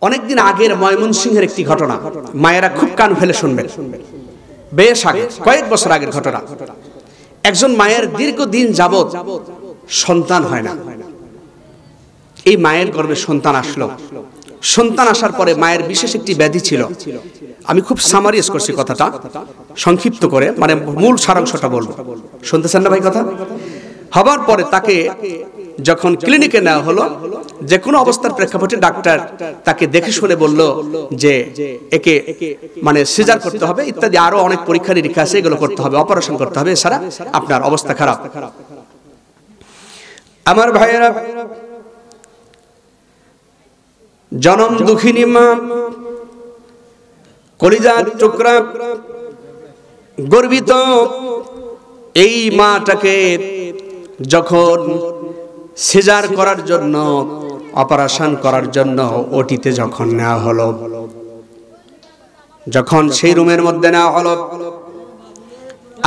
অনেকদিন আগের ময়মনসিংহের একটি ঘটনা, মায়েরা খুব কান ফেলে শুনবেন, বেশ আগে, কয়েক বছর আগের ঘটনা। একজন মায়ের দীর্ঘদিন যাবত সন্তান হয় না। এই মায়ের গর্ভে সন্তান আসলো। সন্তান আসার পরে মায়ের বিশেষ একটি ব্যাধি ছিল। আমি খুব সামারাইজ করছি কথাটা, সংক্ষিপ্ত করে, মানে মূল সারাংশটা বলবো। শুনতেছেন না ভাই কথা? হবার পরে তাকে যখন ক্লিনিকে নেওয়া হলো, যে কোনো অবস্থার প্রেক্ষাপটে ডাক্তার তাকে দেখে শুনে বলল যে একে মানে সিজার করতে হবে ইত্যাদি, আরো অনেক পরীক্ষা নিরীক্ষা আছে, এগুলো করতে হবে, অপারেশন করতে হবে, এছাড়া আপনার অবস্থা খারাপ। আমার ভাইয়েরা, জনম দুঃখিনী মা, কলিজার টুকরা, গর্বিত এই মাটাকে যখন সিজার করার জন্য, অপারেশন করার জন্য ওটিতে যখন নেওয়া হলো, যখন সেই রুমের মধ্যে নেওয়া হলো,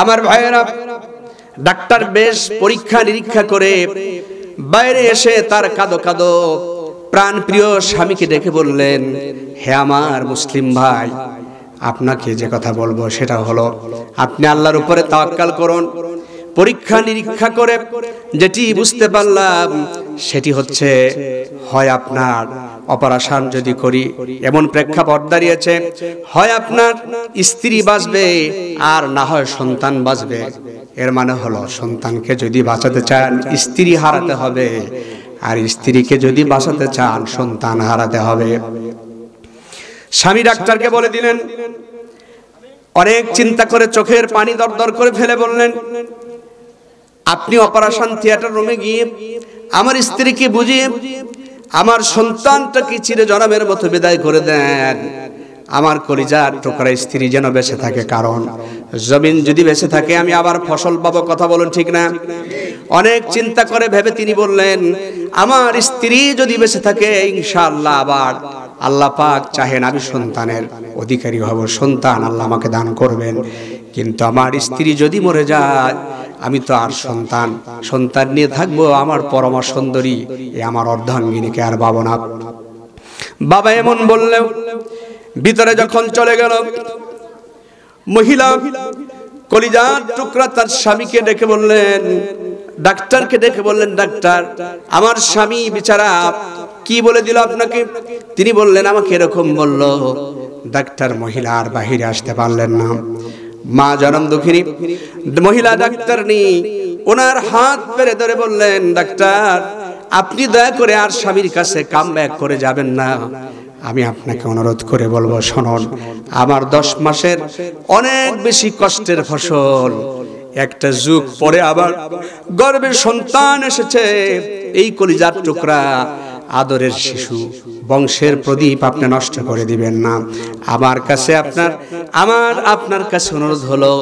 আমার ভাইয়েরা, ডাক্তার বেশ পরীক্ষা নিরীক্ষা করে বাইরে এসে তার কাঁদো কাঁদো প্রাণ প্রিয় স্বামীকে ডেকে বললেন, হে আমার মুসলিম ভাই, আপনাকে যে কথা বলবো সেটা হলো, আপনি আল্লাহর উপরে তাওয়াক্কাল করুন। পরীক্ষা নিরীক্ষা করে যেটি বুঝতে পারলাম সেটি হচ্ছে, হয় আপনার অপারেশন যদি করি, এমন প্রেক্ষাপট দাঁড়িয়েছে, হয় আপনার স্ত্রী বাঁচবে আর না হয় সন্তান বাঁচবে। এর মানে হলো, সন্তানকে যদি বাঁচাতে চান স্ত্রী হারাতে হবে, আর স্ত্রীকে যদি বাঁচাতে চান সন্তান হারাতে হবে। স্বামী ডাক্তারকে বলে দিলেন। অনেক চিন্তা করে চোখের পানি দরদর করে ফেলে বললেন, আপনি অপারেশন থিয়েটার রুমে গিয়ে আমার স্ত্রীকে বুঝিয়ে আমার সন্তানটাকে চিরে জনমের মতো বিদায় করে দেন। আমার কলিজার টুকরা স্ত্রী যেন বেঁচে থাকে, কারণ জমিন যদি বেঁচে থাকে আমি আবার ফসল পাবো। কথা বলুন ঠিক না? অনেক চিন্তা করে ভেবে তিনি বললেন, আমার স্ত্রী যদি বেঁচে থাকে ইনশাআল্লাহ আবার আল্লাহ পাক চাহেন আমি সন্তানের অধিকারী হব, সন্তান আল্লাহ আমাকে দান করবেন। কিন্তু আমার স্ত্রী যদি মরে যায় আমি তো আর সন্তান নিয়ে থাকবো, আমার পরমা সুন্দরী এ আমার অর্ধাঙ্গিনীকে আর পাবো না। বাবা এমন বললেও ভিতরে যখন চলে গেল, মহিলা কলিজার টুকরা তার স্বামীকে ডেকে বললেন, ডাক্তারকে ডেকে বললেন, ডাক্তার আমার স্বামী বেচারা কি বলে দিল আপনাকে? তিনি বললেন, আমাকে এরকম বলল। ডাক্তার মহিলা আর বাহিরে আসতে পারলেন না। মা জনম দুঃখিনী মহিলা ডাক্তার নেই, ওনার হাত পেরে ধরে বললেন, ডাক্তার আপনি দয়া করে আর স্বামীর কাছে কাম ব্যাক করে যাবেন না। আমি আপনাকে অনুরোধ করে বলবো, শুনুন, আমার 10 মাসের অনেক বেশি কষ্টের ফসল, একটা যুগ পরে আবার গর্ভে সন্তান এসেছে, এই কলিজার টুকরা আদরের শিশু, বংশের প্রদীপ আপনি নষ্ট করে দিবেন না। আমার কাছে আপনার কাছে অনুরোধ হলো,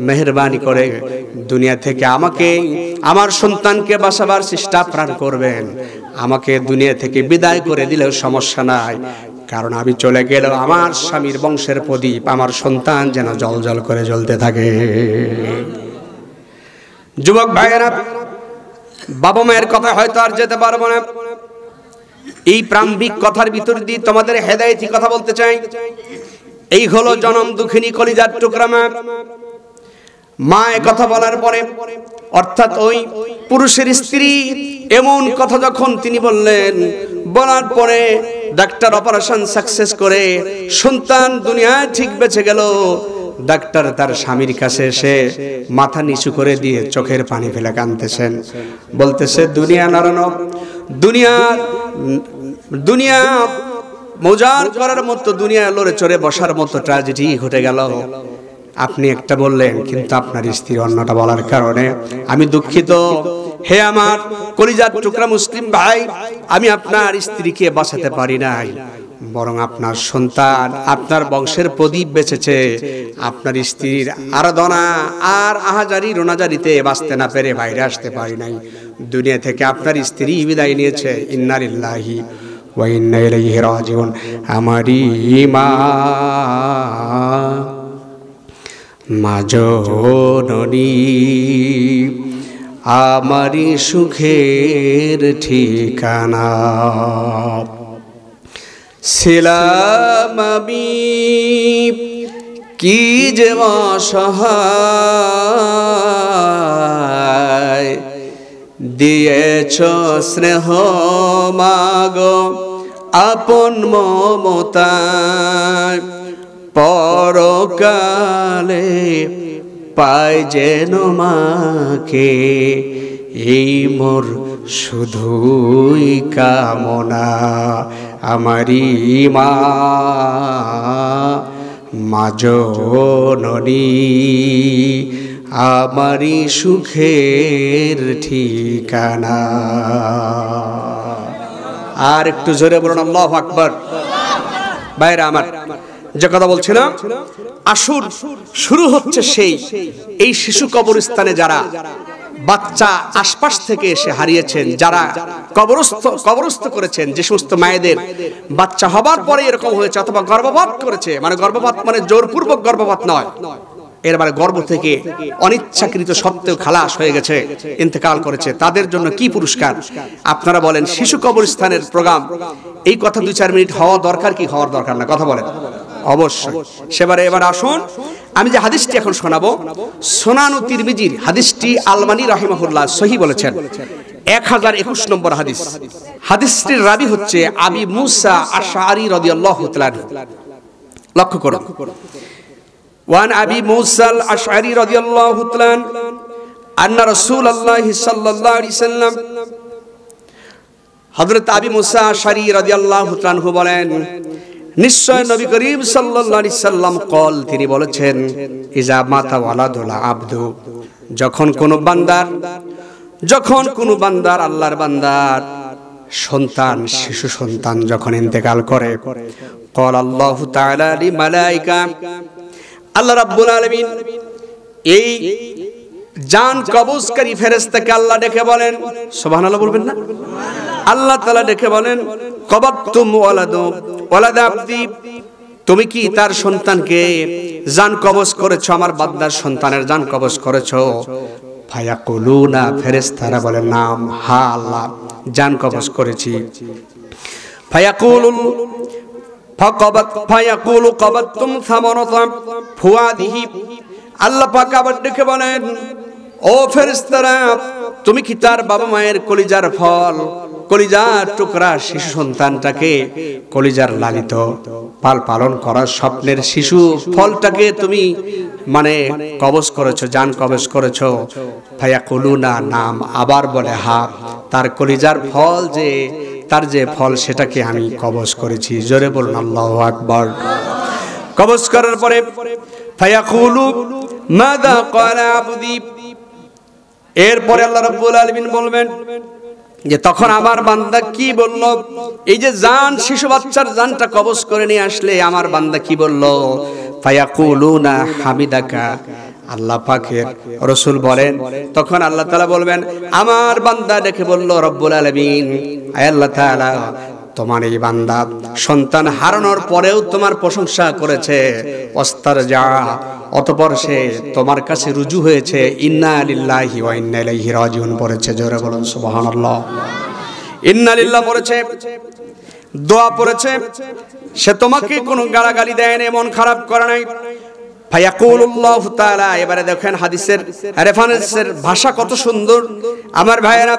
মেহেরবানি করে দুনিয়া থেকে আমাকে, আমার সন্তানকে বাঁচাবার চেষ্টা প্রাণ করবেন। আমাকে দুনিয়া থেকে বিদায় করে দিলেও সমস্যা নাই, কারণ আমি চলে গেল আমার স্বামীর বংশের প্রদীপ আমার সন্তান যেন জ্বলজ্বল করে জ্বলতে থাকে। যুবক ভাইয়েরা, বাবা মায়ের কথা হয়তো আর যেতে পারবো না, এই প্রাম্ভিক কথার ভিতর দিয়ে তোমাদের হেদায়েতি কথা বলতে চাই। এই হলো জনম দুঃখিনী কলিজার টুকরা মা। মা কথা বলার পরে, অর্থাৎ ওই পুরুষের স্ত্রী এমন কথা যখন তিনি বললেন, বলার পরে ডাক্তার অপারেশন সাকসেস করে সন্তান দুনিয়ায় ঠিক বেঁচে গেল। ডাক্তার তার স্বামীর কাছে এসে মাথা নিচু করে দিয়ে চোখের পানি ফেলে কাঁদতেছেন, বলতেছে, দুনিয়া নারানো, দুনিয়া মজার করার মতো, দুনিয়া লড়ে চড়ে বসার মতো ট্র্যাজেডি ঘটে গেল। আপনি একটা বললেন, কিন্তু আপনার স্ত্রী অন্যটা বলার কারণে আমি দুঃখিত। হে আমার কলিজার টুকরা মুসলিম ভাই, আমি আপনার স্ত্রীকে বাঁচাতে পারি নাই, বরং আপনার সন্তান, আপনার বংশের প্রদীপ বেঁচেছে। আপনার স্ত্রীর আরাধনা আর আহাজারি রোনাজারিতে বাঁচতে না পেরে বাইরে আসতে পারি নাই। দুনিয়া থেকে আপনার স্ত্রী বিদায় নিয়েছে। ইন্না লিল্লাহি ওয়া ইন্না ইলাইহি রাজিউন। আমারি মা জননী, আমারি সুখের ঠিকানা। ছিলাম আমি কি যে অসহায়, দিয়েছ স্নেহ মাগো আপন মমতায়, পরকালে পাই যেন মাকে, এই মোর শুধুই কামনা। আমারি মা জননী আমারি সুখের ঠিকানা। আর একটু জোরে বলুন আল্লাহু আকবার। ভাইরা আমার, যে কথা বলছিলাম, আসুন শুরু হচ্ছে এই শিশু কবরস্থানে যারা বাচ্চা আশপাশ থেকে এসে হারিয়েছেন, যারা কবরস্থ করেছেন, যে সমস্ত মায়েদের বাচ্চা হবার পরে এরকম হয়েছে অথবা গর্ভপাত করেছে, মানে গর্ভপাত মানে জোরপূর্বক গর্ভপাত নয়, এর মানে গর্ভ থেকে অনিচ্ছাকৃত সত্ত্বেও খালাস হয়ে গেছে, ইন্তেকাল করেছে, তাদের জন্য কি পুরস্কার? আপনারা বলেন, শিশু কবরস্থানের প্রোগ্রাম এই কথা 2-4 মিনিট হওয়া দরকার কি হওয়ার দরকার না? কথা বলেন। অবশ্যই। এবার আসুন, আমি যে হাদিসটি এখন শোনাবো, সুনানু তিরমিজির হাদিসটি আলমানি রাহিমাহুল্লাহ সহিহ বলেছেন, 1021 নম্বর হাদিস। হাদিসটির রাবি হচ্ছে আবি মুসা আশআরী রাদিয়াল্লাহু তাআলা। লক্ষ্য করুন, ওয়ান আবি মুসা আশআরী রাদিয়াল্লাহু তাআলা আন্না রাসূলুল্লাহ সাল্লাল্লাহু আলাইহি সাল্লাম, হযরত আবি মুসা আশআরী রাদিয়াল্লাহু তাআলা বলেন, নিশ্চয় নবী করিম সাল্লাল্লাহু আলাইহি সাল্লাম কল, তিনি বলেছেন, ইজা মাতা ওয়ালাদুল আবদু, যখন কোন বান্দার আল্লাহর বান্দার সন্তান, শিশু সন্তান যখন ইন্তেকাল করে, কল আল্লাহু তাআলা লি মালাইকা, আল্লাহ রাব্বুল আলামিন এই জান কবজকারী ফেরেশতাকে আল্লাহ ডেকে বলেন, সুবহানাল্লাহ বলবেন না? আল্লাহ তাআলা ডেকে বলেন, কবাতুম ওয়ালাদ আবদি, তুমি কি তার সন্তানকে জান কবজ করেছো, আমার বান্দার সন্তানের জান কবজ করেছো? ফায়াকুলুনা, ফেরেশতারা বলেন, নাম, হ্যাঁ আল্লাহ জান কবজ করেছি। ফায়াকুলু কবাতুম সামারাতা ফুয়াদিহি, আল্লাহ পাক আবার ডেকে বলেন, ও ফেরেশতারা, তুমি কি তার বাবা মায়ের কলিজার ফল, কলিজার টুকরা শিশু সন্তানটাকে, কলিজার লালিত পালন করা স্বপ্নের শিশু ফলটাকে তুমি মানে কবজ করেছো, জান কবজ করেছো? ফায়াকুলুনা, নাম, আবার বলে, হ্যাঁ তার কলিজার ফল, যে তার যে ফল সেটাকে আমি কবজ করেছি। জোরে বলুন আল্লাহু আকবার। কবজ করার পরে ফায়াকুলু মাযা ক্বালা আবদি, এরপরে আল্লাহ রাব্বুল আলামিন বলবেন যে তখন আমার বান্দা কি বলল, এই যে জান, শিশু বাচ্চার জানটা কবজ করে নিয়ে আসলে আমার বান্দা কি বলল? ফায়াকুলুনা হামিদাকা, আল্লাহ পাকের রাসূল বলেন, তখন আল্লাহ তাআলা বলবেন, আমার বান্দা ডেকে বলল, রব্বুল আলামিন, আয় আল্লাহ তাআলা, তোমার এই বান্দা সন্তান হারানোর পরেও তোমার প্রশংসা করেছে, ওয়াস্তারজা, অতঃপর সে তোমার কাছে রুজু হয়েছে, ইন্না লিল্লাহি ওয়া ইন্না ইলাইহি রাজিউন পড়েছে। জোরে বলুন সুবহানাল্লাহ। ইন্না লিল্লাহ পড়েছে, দোয়া পড়েছে, সে তোমাকে কোনো গালাগালি দেয় না, মন খারাপ করে নাই। ফায়াকুলুল্লাহু তাআলা, এবারে দেখেন হাদিসের রেফারেন্সের ভাষা কত সুন্দর আমার ভাইয়েরা।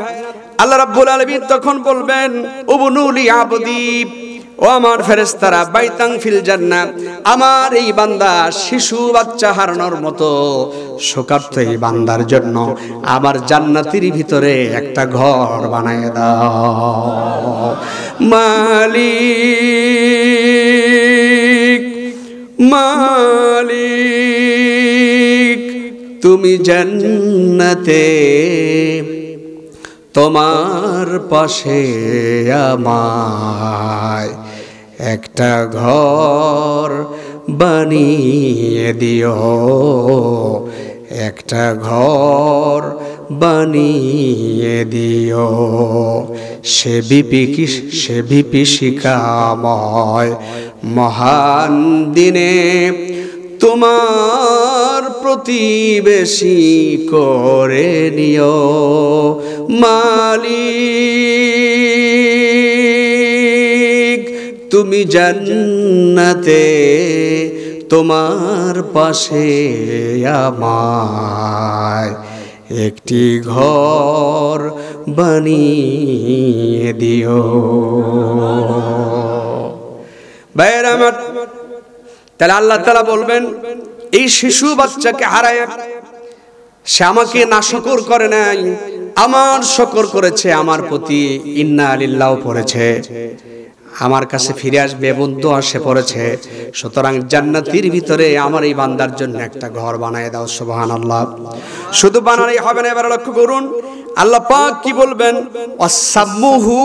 আল্লাহ রাব্বুল আলামিন তখন বলবেন, উবনুলি আবদি, ও আমার ফেরেশতারা, বাইতাং ফিল জান্নাহ, আমার এই বান্দা শিশু বাচ্চা হারানোর মতো শোকার্ত এই বান্দার জন্য আমার জান্নাতের ভিতরে একটা ঘর বানায় দাও। মালিক, মালিক, তুমি জান্নাতে তোমার পাশে আমায় একটা ঘর বানিয়ে দিও, একটা ঘর বানিয়ে দিও। সে বিভীষিকাময় মহান দিনে তোমার প্রতিবেশী করে নিও। মালিক, তুমি জান্নাতে, তোমার পাশে আমায় একটি ঘর বানিয়ে দিও। ভাইয়েরা আমার, তাহলে আল্লাহ তাআলা বলবেন এই শিশু বাচ্চাকে হারায় সে আমাকে নাশকর করে নাই, আমার শকর করেছে, আমার প্রতি ইন্না লিল্লাহ পড়েছে, আমার কাছে ফিরে আসবে এমন দোয়া সে পড়েছে। সুতরাং জান্নাতের ভিতরে আমার এই বান্দার জন্য একটা ঘর বানায় দাও। সুবহানাল্লাহ। শুধু বানালেই হবে না, এবার লক্ষ্য করুন আল্লাহ পাক কি বলবেন, ওয়াসাম্মুহু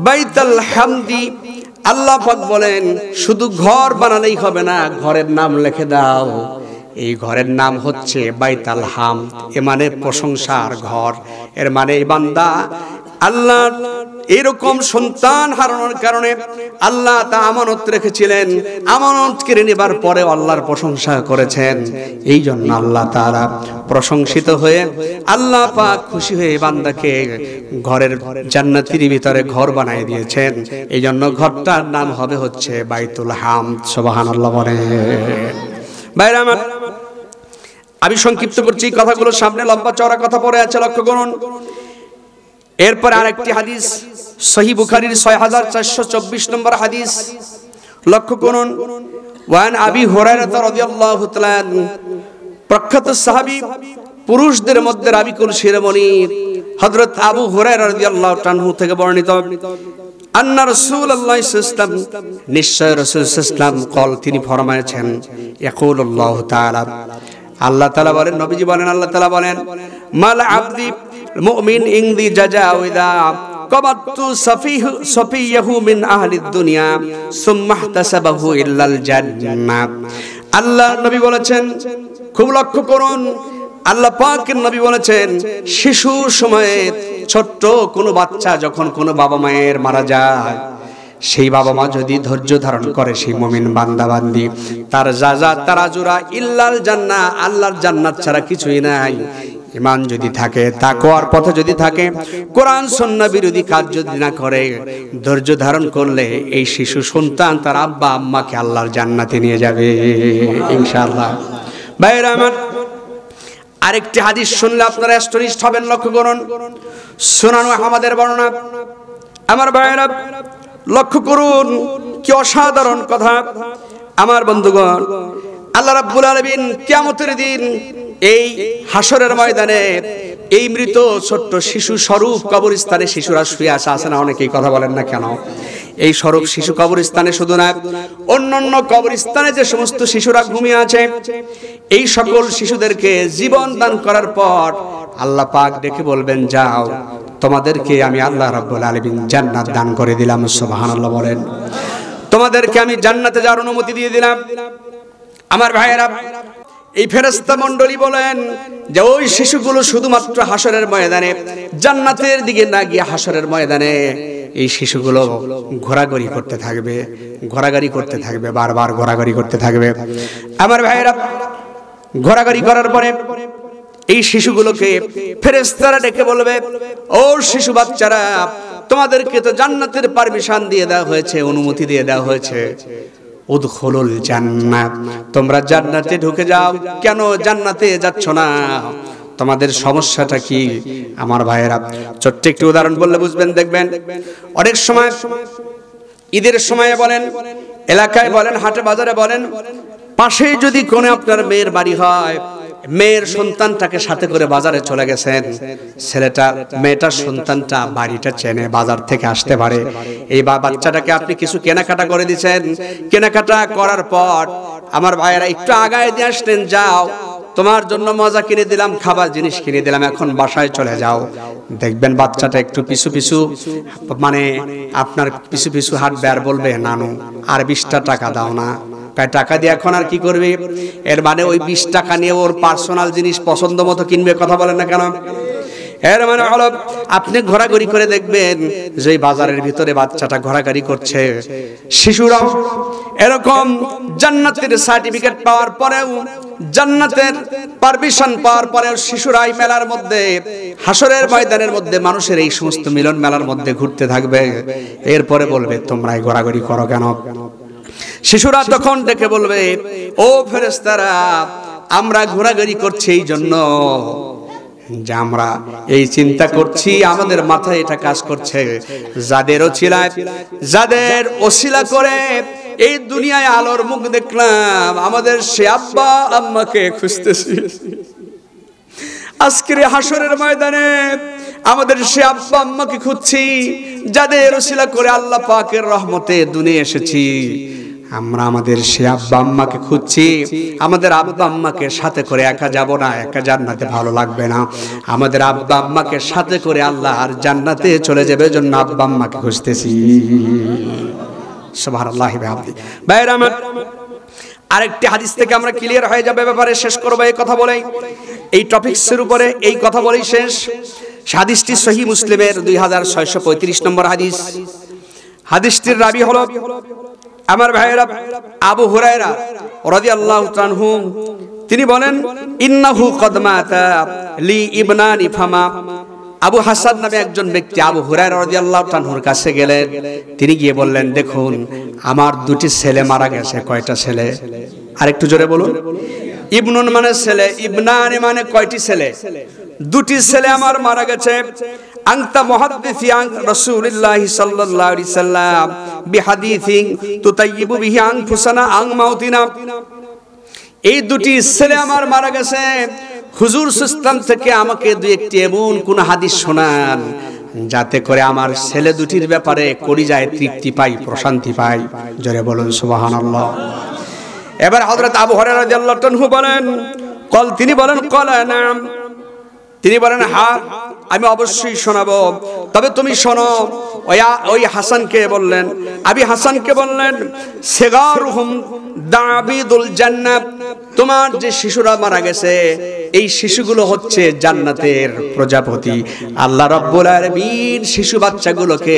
বাইতুল হামদি। আল্লাহ পাক বলেন শুধু ঘর বানালেই হবে না, ঘরের নাম লিখে দাও। এই ঘরের নাম হচ্ছে বাইতুল হামদ, এর মানে প্রশংসার ঘর। এর মানে এই বান্দা আল্লাহ এরকম সন্তান হারানোর কারণে আল্লাহ তা আমানত রেখেছিলেন, আমানত কেড়ে নেবার পরে আল্লাহর প্রশংসা করেছেন। এই জন্য আল্লাহ তাআলা প্রশংসিত হয়ে আল্লাহ পাক খুশি হয়ে বান্দাকে ঘরের জান্নাতের ভিতরে ঘর বানিয়ে দিয়েছেন। এই জন্য ঘরটার নাম হবে হচ্ছে বাইতুল হামদ। সুবহানাল্লাহ বলেন। ভাইরা আমার, আমি সংক্ষিপ্ত করছি কথাগুলো, সামনে লম্বা চওড়া কথা পড়ে আছে, লক্ষ্য করুন। এরপর আরেকটি হাদিস সহিহ বুখারীর 6424 নম্বর হাদিস, লক্ষ্য করুন। ওয়ান আবি হুরায়রা রাদিয়াল্লাহু তাআলা, প্রখ্যাত সাহাবী, পুরুষদের মধ্যে রাবিকুল শিরোমণি হযরত আবু হুরায়রা রাদিয়াল্লাহু তাআলা থেকে বর্ণিত, আন্না রাসূলুল্লাহ সাল্লাল্লাহু আলাইহি ওয়াসাল্লাম, নিশ্চয় রাসূল সাল্লাল্লাহু আলাইহি ওয়াসাল্লাম কল, তিনি ফরমায়েছেন, ইয়াকুলুল্লাহু তাআলা, আল্লাহ তাআলা বলেন, নবীজি বলেন, আল্লাহ তাআলা বলেন, মাল আবদি মুমিন ইনদি জাজাউদা কামাতু সাফিয়াহু মিন আহলিদ দুনিয়া সুম্মা ইহতাসাবাহু ইল্লাল জান্নাহ। আল্লাহ নবী বলেছেন, খুব লক্ষ্য করুন, আল্লাহ পাকের নবী বলেছেন শিশুর সময়ে ছোট্ট কোনো বাচ্চা যখন কোনো বাবা মায়ের মারা যায়, সেই বাবা মা যদি ধৈর্য ধারণ করে, সেই মুমিন বান্দা বান্দি তার জাযা তারাজুরা ইল্লাল জান্নাহ, আল্লাহর জান্নাত ছাড়া কিছুই নাই। ঈমান যদি থাকে, তাকওয়ার পথে যদি থাকে, কোরআন সুন্নাহ বিরোধী কাজ যদি না করে, ধৈর্য ধারণ করলে এই শিশু সন্তান তার আব্বা আম্মাকে আল্লাহর জান্নাতে নিয়ে যাবে ইনশাআল্লাহ। ভাইরা আমার, আরেকটি হাদিস শুনলে আপনারা অ্যাস্টনিশড হবেন, লক্ষ্য করুন। সুনান আহমদের বর্ণনা। আমার ভাইরা লক্ষ্য করুন, কি অসাধারণ কথা। আমার বন্ধুগণ, আল্লাহ রাব্বুল আলামিন কিয়ামতের দিন এই হাসরের ময়দানে এই মৃত ছোট্ট শিশু স্বরূপ কবরস্থানে শিশুরা শুয়ে আছে না, অনেকেই কথা বলেন না কেন? এই স্বরূপ শিশু কবরস্থানে শুধু না, অন্যান্য কবরস্থানে যে সমস্ত শিশুরা ঘুমিয়ে আছে, এই সকল শিশুদেরকে জীবন দান করার পর আল্লাহ পাক ডেকে বলবেন, যাও, তোমাদেরকে আমি আল্লাহ রাব্বুল আলামিন জান্নাত দান করে দিলাম। সুবহানাল্লাহ বলেন। তোমাদেরকে আমি জান্নাতে যাওয়ার অনুমতি দিয়ে দিলাম। আমার ভাইয়েরা, এই ফেরেশতা মণ্ডলী বলেন যে ওই শিশুগুলো শুধুমাত্র হাসরের ময়দানে জান্নাতের দিকে না গিয়ে হাসরের ময়দানে এই শিশুগুলো ঘোরাঘুরি করতে থাকবে, ঘোরাঘুরি করতে থাকবে, বারবার ঘোরাঘুরি করতে থাকবে। আমার ভাইয়েরা, ঘোরাঘুরি করার পরে এই শিশুগুলোকে ফেরেশতারা ডেকে বলবে, ও শিশু বাচ্চারা, তোমাদেরকে তো জান্নাতের পারমিশন দিয়ে দেওয়া হয়েছে, অনুমতি দিয়ে দেওয়া হয়েছে, উদখুলুল জান্নাত, তোমরা জান্নাতে ঢুকে যাও। কেন জান্নাতে যাচ্ছ না? তোমাদের সমস্যাটা কি? আমার ভাইয়েরা, ছোট্ট একটি উদাহরণ বললে বুঝবেন। দেখবেন অনেক সময় ঈদের সময়ে বলেন, এলাকায় বলেন, হাটে বাজারে বলেন, পাশে যদি কোনো আপনার মেয়ের বাড়ি হয়, মেয়ের সন্তানটাকে সাথে করে বাজারে চলে গেছেন, ছেলেটা মেয়েটার সন্তানটা বাড়িটা চেনে, বাজার থেকে আসতে পারে, এই বাচ্চাটাকে আপনি কিছু কেনাকাটা করে দিচ্ছেন। কেনাকাটা করার পর আমার ভাইয়েরা একটু আগায় দিয়ে আসলেন, যাও, তোমার জন্য মজা কিনে দিলাম, খাবার জিনিস কিনে দিলাম, এখন বাসায় চলে যাও। দেখবেন বাচ্চাটা একটু পিছু পিছু, মানে আপনার পিছু পিছু হাঁটবে আর বলবে, নানু আর 20টা টাকা দাও না। টাকা দিয়ে এখন আর কি করবে? এর মানে ওই 20 টাকা নিয়ে ওর পার্সোনাল জিনিস পছন্দ মতো কিনবে। কথা বলেন না কেন? এর মানে হলো আপনি ঘোরাঘুরি করে দেখবেন যে বাজারের ভিতরে বাচ্চাটা ঘোরাঘুরি করছে। শিশুরাও এরকম জান্নাতের সার্টিফিকেট পাওয়ার পরেও, জান্নাতের পারমিশন পাওয়ার পরে শিশুরাই মেলার মধ্যে, হাসরের ময়দানের মধ্যে মানুষের এই সমস্ত মিলন মেলার মধ্যে ঘুরতে থাকবে। এরপরে বলবে তোমরা ঘোরাঘুরি করো কেন? শিশুরা তখন ডেকে বলবে, ও ফেরেশতারা, আমরা ঘোরাঘুরি করছি এই জন্য যে আমরা এই চিন্তা করছি, আমাদের মাথায় এটা কাজ করছে, যাদের ওসিলা করে এই দুনিয়ায় আলোর মুখ দেখলাম, আমাদের সে আব্বা আম্মাকে খুঁজতেছি। আজকের হাসরের ময়দানে আমাদের সে আব্বা আম্মাকে খুঁজছি, যাদের ওসিলা করে আল্লাহ পাকের রহমতে দুনিয়া এসেছি। আমরা আমাদের সে আব্বা আম্মাকে খুঁজছি। আমাদের আব্বা আম্মাকে সাথে করে একা যাব না, একা জান্নাতে ভালো লাগবে না। আমাদের আব্বা আম্মাকে সাথে করে আল্লাহ আর জান্নাতে চলে যাবে, জন্য আব্বা আম্মাকে খুঁজতেছি। সুবহানাল্লাহি ওয়া বিহামদিহি। ভাইরা আমার, আরেকটি হাদিস থেকে আমরা ক্লিয়ার হয়ে যাবে ব্যাপারে শেষ করব এই কথা বলেই, এই টপিকসের উপরে এই কথা বলেই শেষ। হাদিসটি সহিহ মুসলিমের 2635 নম্বর হাদিস। হাদিসটির রাবি হলো আমার ভাইয়েরা আবু হুরায়রা রাদিয়াল্লাহু আনহু। তিনি বলেন, ইন্নাহু কদ মাতা লি ইবনানি ফামা। আবু হাসান নামে একজন ব্যক্তি আবু হুরায়রা রাদিয়াল্লাহু আনহুর কাছে গেলেন। তিনি গিয়ে বললেন, দেখুন আমার দুটি ছেলে মারা গেছে। কয়টা ছেলে? আরেকটু জোরে বলুন। ইবনুন মানে ছেলে, ইবনানি মানে কয়টি ছেলে? দুটি ছেলে আমার মারা গেছে। আনতা মুহাদ্দিসি আন রাসূলুল্লাহ সাল্লাল্লাহু আলাইহি সাল্লাম বিহাদিসিন তুতাইয়িবু বিহি আনফুসানা আন মাউতিনা। এই দুটি ছেলে আমার মারা গেছে, হুজুর সাল্লাল্লাহু থেকে আমাকে দুই একটি এমন কোন হাদিস শোনান যাতে করে আমার ছেলে দুটির ব্যাপারে কলিজায় তৃপ্তি পাই, প্রশান্তি পাই। জোরে বলুন সুবহানাল্লাহ। এবার হযরত আবু হুরায়রা রাদিয়াল্লাহু আনহু বলেন, তিনি বলেন ক্বালা নাম। তিনি বলেন, হ্যাঁ আমি অবশ্যই শোনাবো, তবে তুমি শোনো। ওই হাসানকে বললেন, আবি হাসানকে বললেন, সিগারুহুম দাবিদুল জান্নাত। তোমার যে শিশুরা মারা গেছে, এই শিশুগুলো হচ্ছে জান্নাতের প্রজাপতি। আল্লাহ রাব্বুল আলামিন শিশু বাচ্চাগুলোকে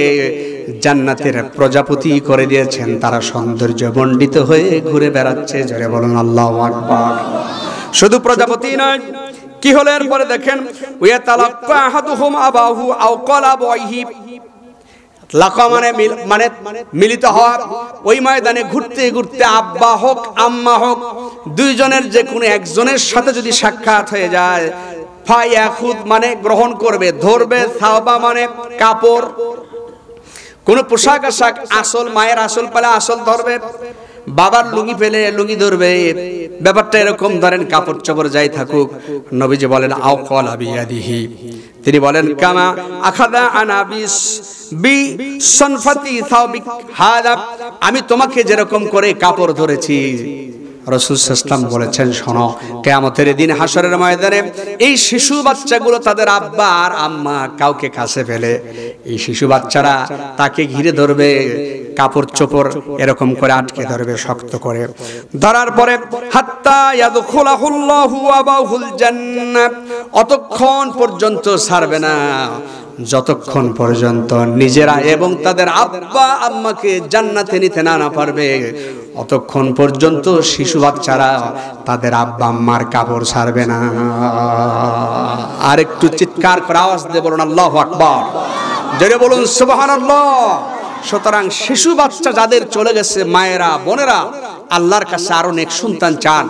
জান্নাতের প্রজাপতি করে দিয়েছেন, তারা সৌন্দর্য মণ্ডিত হয়ে ঘুরে বেড়াচ্ছে। জোরে বলুন আল্লাহু আকবার। শুধু প্রজাপতি নয়, কি হলো এরপরে দেখেন, ওয়া তালাক্কা আহাদুহুম আবাহু আও ক্বালা আবাইহি। লাকা মানে মিলিত হওয়া। ওই ময়দানে ঘুরতে ঘুরতে আব্বা হোক আম্মা হোক, দুইজনের যে কোনো একজনের সাথে যদি সাক্ষাৎ হয়ে যায়, ফায়াখুদ মানে গ্রহণ করবে, ধরবে, সাওবা মানে কাপড়, কোন পোশাক আশাক, আসল মায়ের আসল পালে আসল ধরবে, বাবার লুঙ্গি পেলে লুঙ্গি ধরবে। ব্যাপারটা এরকম, ধরেন কাপড় চোপড় যাই থাকুক। নবীজি বলেন, আও ক্বালা বিয়াদিহি। তিনি বলেন, কামা আখাদা আনাবিস বি সনফাতি সাওবিক হাদা। আমি তোমাকে যেরকম করে কাপড় ধরেছি, রাসূল সাল্লাল্লাহু আলাইহি ওয়াসাল্লাম বলেছেন, শোনো, কিয়ামতের দিন হাসরের ময়দানে এই শিশু বাচ্চাগুলো তাদের আব্বা আর আম্মা কাউকে কাছে ফেলে, এই শিশু বাচ্চারা তাকে ঘিরে ধরবে, কাপড় চোপড় এরকম করে আটকে ধরবে, শক্ত করে ধরার পরে হাত্তা ইয়াদখুলাহুল্লাহু আবাহুল জান্নাহ, অতক্ষণ পর্যন্ত ছাড়বে না যতক্ষণ পর্যন্ত নিজেরা এবং তাদের আব্বা আম্মাকে জান্নাতে নিতে না পারবে, অতক্ষণ পর্যন্ত শিশু বাচ্চারা তাদের আব্বা আম্মার কাপড় ছাড়বে না। আর একটু চিৎকার করে আওয়াজ দিয়ে বলুন আল্লাহু আকবার। জোরে বলুন সুবহানাল্লাহ। সুতরাং শিশু বাচ্চা যাদের চলে গেছে, মায়েরা বোনেরা আল্লাহর কাছে আরো নেক সন্তান চান।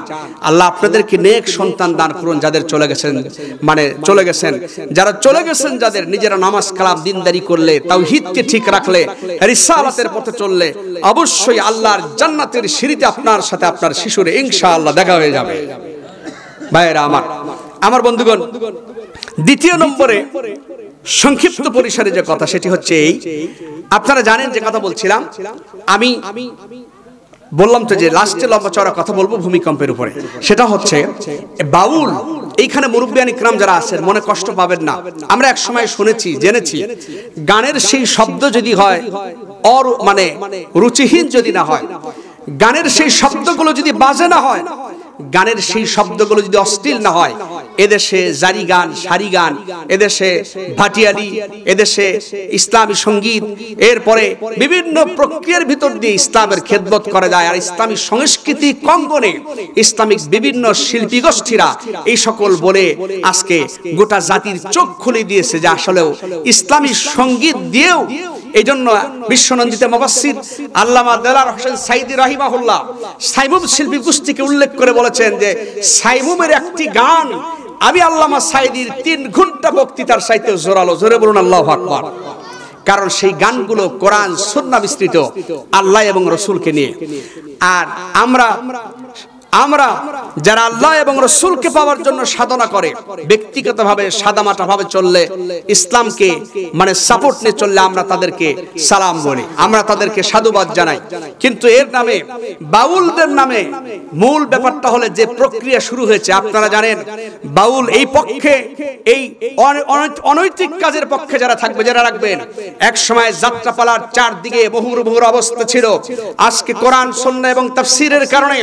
আল্লাহ আপনাদেরকে নেক সন্তান দান করুন। যাদের চলে গেছেন, যারা চলে গেছেন, যাদের নিজেরা নামাজ কালাম দিনদারি করলে, তাওহীদকে ঠিক রাখলে, রিসালাতের পথে চললে, অবশ্যই আল্লাহর জান্নাতের সিঁড়িতে আপনার সাথে আপনার শিশুরে ইনশাআল্লাহ দেখা হয়ে যাবে। ভাইয়েরা আমার বন্ধুগণ, দ্বিতীয় নম্বরে সংক্ষিপ্ত পরিসরে যে কথা, সেটি হচ্ছে এই, আপনারা জানেন যে কথা বলছিলাম, আমি বললাম তো যে লাস্টে লম্বা চড়া কথা বলবো ভূমিকম্পের উপরে। সেটা হচ্ছে বাউল। এইখানে মুরব্বিয়ান ইকরাম যারা আছেন, মনে কষ্ট পাবেন না। আমরা এক সময় শুনেছি, জেনেছি, গানের সেই শব্দ যদি হয় মানে রুচিহীন যদি না হয়, গানের সেই শব্দগুলো যদি বাজে না হয়, গানের সেই শব্দগুলো যদি অশ্লীল না হয়, এদেশে জারি গান, সারি গান, এদেশে ভাটিয়ালি, এদেশে ইসলামী সঙ্গীত, এরপরে বিভিন্ন প্রক্রিয়ার ভিতর দিয়ে ইসলামের খেদমত করা যায়। আর ইসলামী সংস্কৃতি কঙ্গনে ইসলামিক বিভিন্ন শিল্পী গোষ্ঠীরা এই সকল বলে আজকে গোটা জাতির চোখ খুলে দিয়েছে যে আসলেও ইসলামী সঙ্গীত দিয়েও। এই জন্য বিশ্বনন্দিত মুফাসসির আল্লামা দেলাওয়ার হোসেন সাঈদী রাহিমাহুল্লাহ সাইমুম শিল্পী গোষ্ঠীকে উল্লেখ করে বলেছেন যে সাইমুমের একটি গান আমি আল্লামা সাঈদীর 3 ঘন্টা বক্তৃতার চাইতে জোরালো। জোরে বলুন আল্লাহু আকবার। কারণ সেই গানগুলো কোরআন সুন্নাহ মিশ্রিত, আল্লাহ এবং রাসূলকে নিয়ে। আর আমরা যারা আল্লাহ এবং রাসূলকে পাওয়ার জন্য সাধনা করে, ব্যক্তিগতভাবে সাদামাটাভাবে চললে, ইসলামকে মানে সাপোর্ট নিয়ে চললে আমরা তাদেরকে সালাম বলি, আমরা তাদেরকে সাধুবাদ জানাই। কিন্তু এর নামে বাউলদের নামে মূল ব্যাপারটা হলে যে প্রক্রিয়া শুরু হয়েছে, আপনারা জানেন বাউল এই পক্ষে, এই অনৈতিক কাজের পক্ষে যারা থাকবে, যারা রাখবেন, এক সময় যাত্রাপালার চারদিকে মুহুর্মুহুর অবস্থা ছিল। আজকে কোরআন সুন্নাহ এবং তাফসীরের কারণে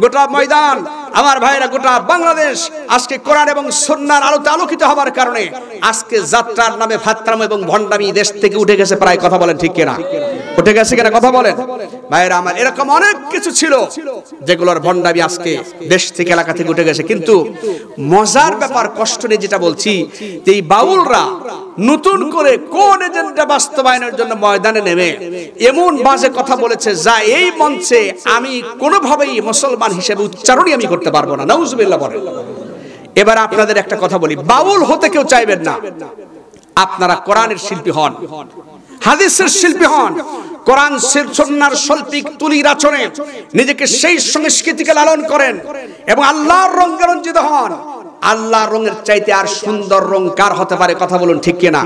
গোটা ময়দান, আমার ভাইরা, গোটা বাংলাদেশ আজকে কোরআন এবং সুন্নাহর আলোতে আলোকিত হওয়ার কারণে আজকে যাত্রার নামে ফাত্রাম এবং ভণ্ডামি দেশ থেকে উঠে গেছে প্রায়। কথা বলেন ঠিক কিনা? উঠে গেছে কিনা? কথা বলেন ভাইরা আমার। এরকম অনেক কিছু ছিল যেগুলোর ভণ্ডামি আজকে দেশ থেকে, এলাকা থেকে উঠে গেছে। কিন্তু মজার ব্যাপার, কষ্ট নিয়ে যেটা বলছি, যে এই বাউলরা নতুন করে কোন এজেন্ডা বাস্তবায়নের জন্য ময়দানে নেমে এমন বাজে কথা বলেছে যা এই মঞ্চে আমি কোনোভাবেই মুসলমান হিসেবে উচ্চারণই আমি করতে পারবো না। নাউজুবিল্লাহ বলেন। এবার আপনাদের একটা কথা বলি, বাউল হতে কেউ চাইবেন না। আপনারা কোরআনের শিল্পী হন, হাদিসের শিল্পী হন, কোরআন সুন্নাহর শৈল্পিক তুলির আচরণে নিজেকে সেই সংস্কৃতিকে লালন করেন এবং আল্লাহর রঙে রঞ্জিত হন। আল্লাহর রঙের চাইতে আর সুন্দর রং কার হতে পারে? কথা বলুন ঠিক কিনা?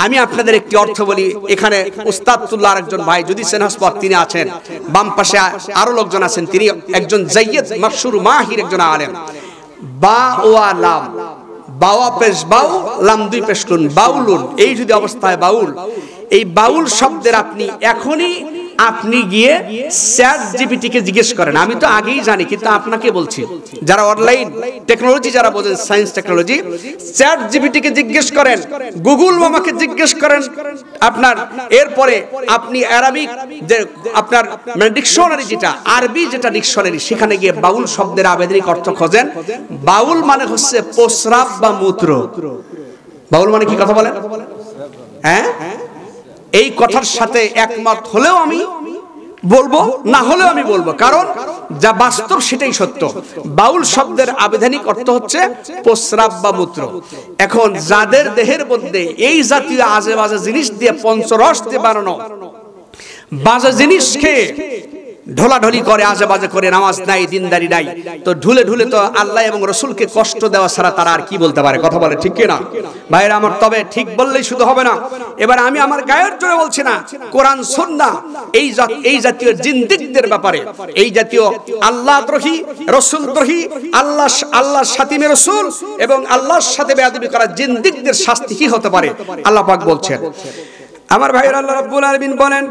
আমি আপনাদের একটি অর্থ বলি। এখানে উস্তাদুল্লাহ একজন ভাই, যদি সেনহাসপথ তিনি আছেন, বাম পাশে আরো লোকজন আছেন, তিনি একজন জাইয়্যিদ মাশহুর মাহির একজন আলেম। বা ওয়া লাম, বাওয়া পেশ বাউ, লাম 2 পেশ নুন, বাউলুন। এই যদি অবস্থায় বাউল, এই বাউল শব্দের আপনি গিয়ে চ্যাট জিপিটি কে জিজ্ঞেস করেন। আমি তো আগেই জানি, কিন্তু আপনাকে বলছি, যারা অনলাইন টেকনোলজি, যারা বোঝেন সায়েন্স টেকনোলজি, চ্যাট জিপিটি কে জিজ্ঞেস করেন, গুগল মামাকে জিজ্ঞেস করেন আপনার। এরপরে আপনি আরবিক যে আপনার ডিকশনারি, যেটা আরবি যেটা ডিকশনারি, সেখানে গিয়ে বাউল শব্দের আবেদনিক অর্থ খোঁজেন। বাউল মানে হচ্ছে প্রস্রাব বা মূত্র। বাউল মানে কি? কথা বলেন। হ্যাঁ, এই কথার সাথে একমত হলেও আমি বলবো, না হলেও আমি বলবো, কারণ যা বাস্তব সেটাই সত্য। বাউল শব্দের আবেদনিক অর্থ হচ্ছে প্রস্রাব বা মূত্র। এখন যাদের দেহের মধ্যে এই জাতীয় আজে বাজে জিনিস দিয়ে, পঞ্চরস দিয়ে বানানো বাজে জিনিস খেয়ে ঢোলাঢলি করে, আজে বাজে করে, নামাজ নাই, দিনদারি নাই, তো ঢুলে ঢুলে তো আল্লাহ এবং রাসূলকে কষ্ট দেওয়া ছাড়া তারা আর কি বলতে পারে? কথা বলে ঠিক কিনা ভাইরা আমার? তবে ঠিক বললেই শুধু হবে না। এবার আমি আমার গায়ের জোরে বলছি না, কোরআন সুন্নাহ এই জাতীয় জিন্দিকদের ব্যাপারে, এই জাতীয় আল্লাহদ্রোহী, রাসূলদ্রোহী, আল্লাহর সাথী রাসূল এবং আল্লাহর সাথে বেয়াদবি করা জিন্দিকদের শাস্তি কি হতে পারে? আল্লাহ পাক বলছেন। আমার ভাইরা, আল্লাহ রাব্বুল আলামিন বলেন,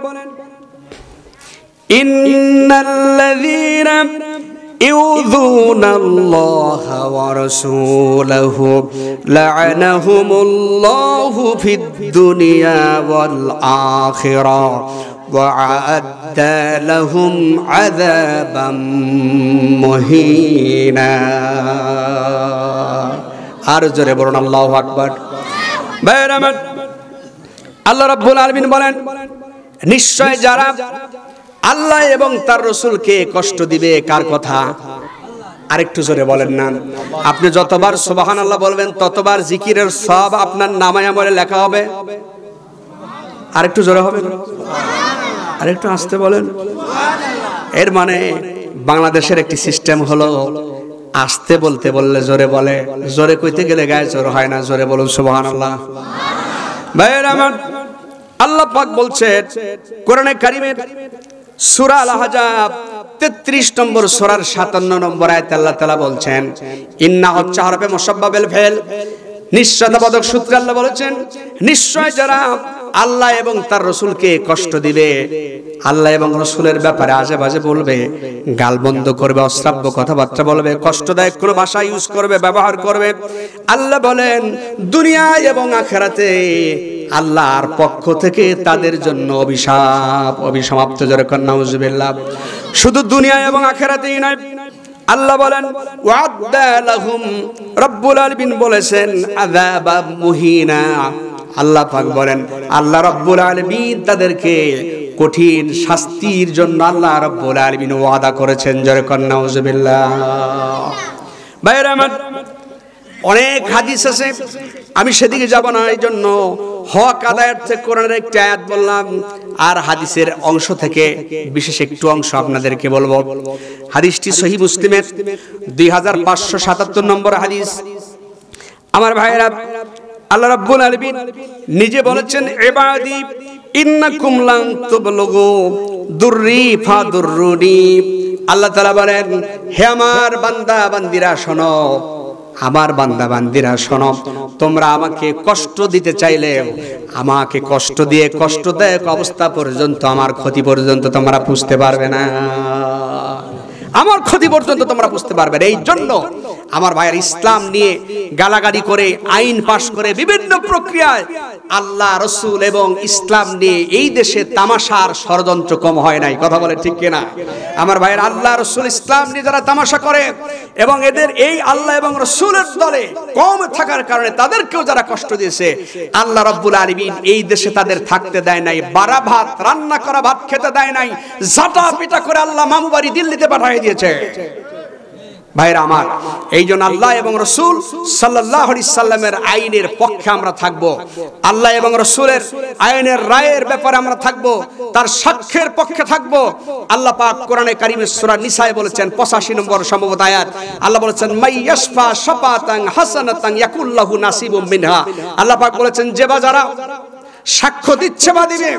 ইন্নাল্লাযীনা ইউযুনাল্লাহা ওয়া রাসূলাহু লা'আনাহুমুল্লাহু ফিদ দুনিয়া ওয়াল আখিরাহ ওয়া আ'আদ্দা লাহুম আযাবাম মুহিনা। আর জোরে বলুন আল্লাহু আকবার। ভাইরা আমার, আল্লাহ রাব্বুল আলামিন বলেন, নিশ্চয় যারা আল্লাহ এবং তার রাসূলকে কষ্ট দিবে, কার কথা? আরেকটু জোরে বলেন না। আপনি যতবার সুবহানাল্লাহ বলবেন ততবার জিকিরের সওয়াব আপনার নামায়ামলে লেখা হবে। আরেকটু জোরে হবে, আরেকটু আস্তে বলেন। এর মানে বাংলাদেশের একটি সিস্টেম হলো, আস্তে বলতে বললে জোরে বলে, জোরে কইতে গেলে গায়ে জোর হয় না। জোরে বলুন সুবহানাল্লাহ। ভাইরা আমার, আল্লাহ পাক বলছেন কোরআনে কারীমের সূরা আল আহজাব 33 নম্বর সূরার 57 নম্বর আয়াতে আল্লাহ তাআলা বলছেন, ইন্না হচ্ছে হরফে মুসাব্বাবিল ফেল, নিশ্চয়তাবোধক সূত্রে আল্লাহ বলেছেন, নিশ্চয় যারা আল্লাহ এবং তার রাসূলকে কষ্ট দিবে, আল্লাহ এবং রাসূলের ব্যাপারে আজে বাজে বলবে, গাল বন্ধ করবে, অশ্রাব্য কথাবার্তা বলবে, কষ্টদায়ক কোনো ভাষা ইউজ করবে, ব্যবহার করবে, আল্লাহ বলেন দুনিয়া এবং আখিরাতে আল্লাহর পক্ষ থেকে তাদের জন্য অভিশাপ, অভিসমাপ্ত জোরে কর নাউজুবিল্লাহ। শুধু দুনিয়া এবং আখিরাতেই নয়, আল্লাহ বলেন ওয়া'আদ্দা লাহুম, রব্বুল আলামিন বলেছেন আযাবাম মুহিনা। আল্লাহ পাক বলেন আল্লাহ রব্বুল আলামিন তাদেরকে কঠিন শাস্তির জন্য আল্লাহ রব্বুল আলামিন ওয়াদা করেছেন, জোরে কর নাউজুবিল্লাহ। ভাইরা আমার, অনেক হাদিস আছে, আমি সেদিকে যাব না, এই জন্য হক আদায়ার্থে কোরআনের একটি আয়াত বললাম, আর হাদিসের অংশ থেকে বিশেষ একটু অংশ আপনাদেরকে বলবো। হাদিসটি সহিহ মুসলিমের 2577 নম্বর হাদিস। আমার ভাইরা, আল্লাহ রাব্বুল আলামিন নিজে বলেছেন ইবাদি ইন্নাকুম লান তুবলুগু দুররি ফাদুররুনি। আল্লাহ তাআলা বলেন হে আমার বান্দা বান্দিরা শোনো, আমার বান্দা বান্দিরা শোনো, তোমরা আমাকে কষ্ট দিতে চাইলে আমাকে কষ্ট দিয়ে কষ্টদায়ক অবস্থা পর্যন্ত, আমার ক্ষতি পর্যন্ত তোমরা বুঝতে পারবে না, আমার ক্ষতি পর্যন্ত তোমরা বুঝতে পারবে না। এই জন্য আমার ভাইয়ের ইসলাম নিয়ে গালাগালি করে, আইন পাশ করে, বিভিন্ন প্রক্রিয়ায় আল্লাহ রাসূল এবং ইসলাম নিয়ে এই দেশে তামাশার ষড়যন্ত্র কম হয় নাই, কথা বলে ঠিক কিনা? আমার ভাইয়ের আল্লাহ রাসূল ইসলাম নিয়ে যারা তামাশা করে এবং এদের এই আল্লাহ এবং রাসূলের দলে কম থাকার কারণে তাদেরকেও যারা কষ্ট দিয়েছে, আল্লাহ রাব্বুল আলামিন এই দেশে তাদের থাকতে দেয় নাই, বাড়া ভাত, রান্না করা ভাত খেতে দেয় নাই, জাটা পিটা করে আল্লাহ মামু বাড়ি দিল্লিতে পাঠিয়ে দিয়েছে। ভাইরা আমার, এই জন্য আল্লাহ এবং রাসূল সাল্লাল্লাহু আলাইহি সাল্লামের আইনের পক্ষে আমরা থাকব, আল্লাহ এবং রাসূলের আইনের রায়ের ব্যাপারে আমরা থাকব, তার সাক্ষ্যের পক্ষে থাকব। আল্লাহ পাক কোরআনে কারীমের সূরা নিসায় বলেছেন 85 নম্বর সম্ভবত আয়াত, আল্লাহ বলেছেন মাইয়াশফা শাফাতান হাসানাতান ইয়াকুল্লাহু নাসিবুম মিনহা। আল্লাহ পাক বলেছেন যে বা যারা সাক্ষ্য দিচ্ছে বা দিবে,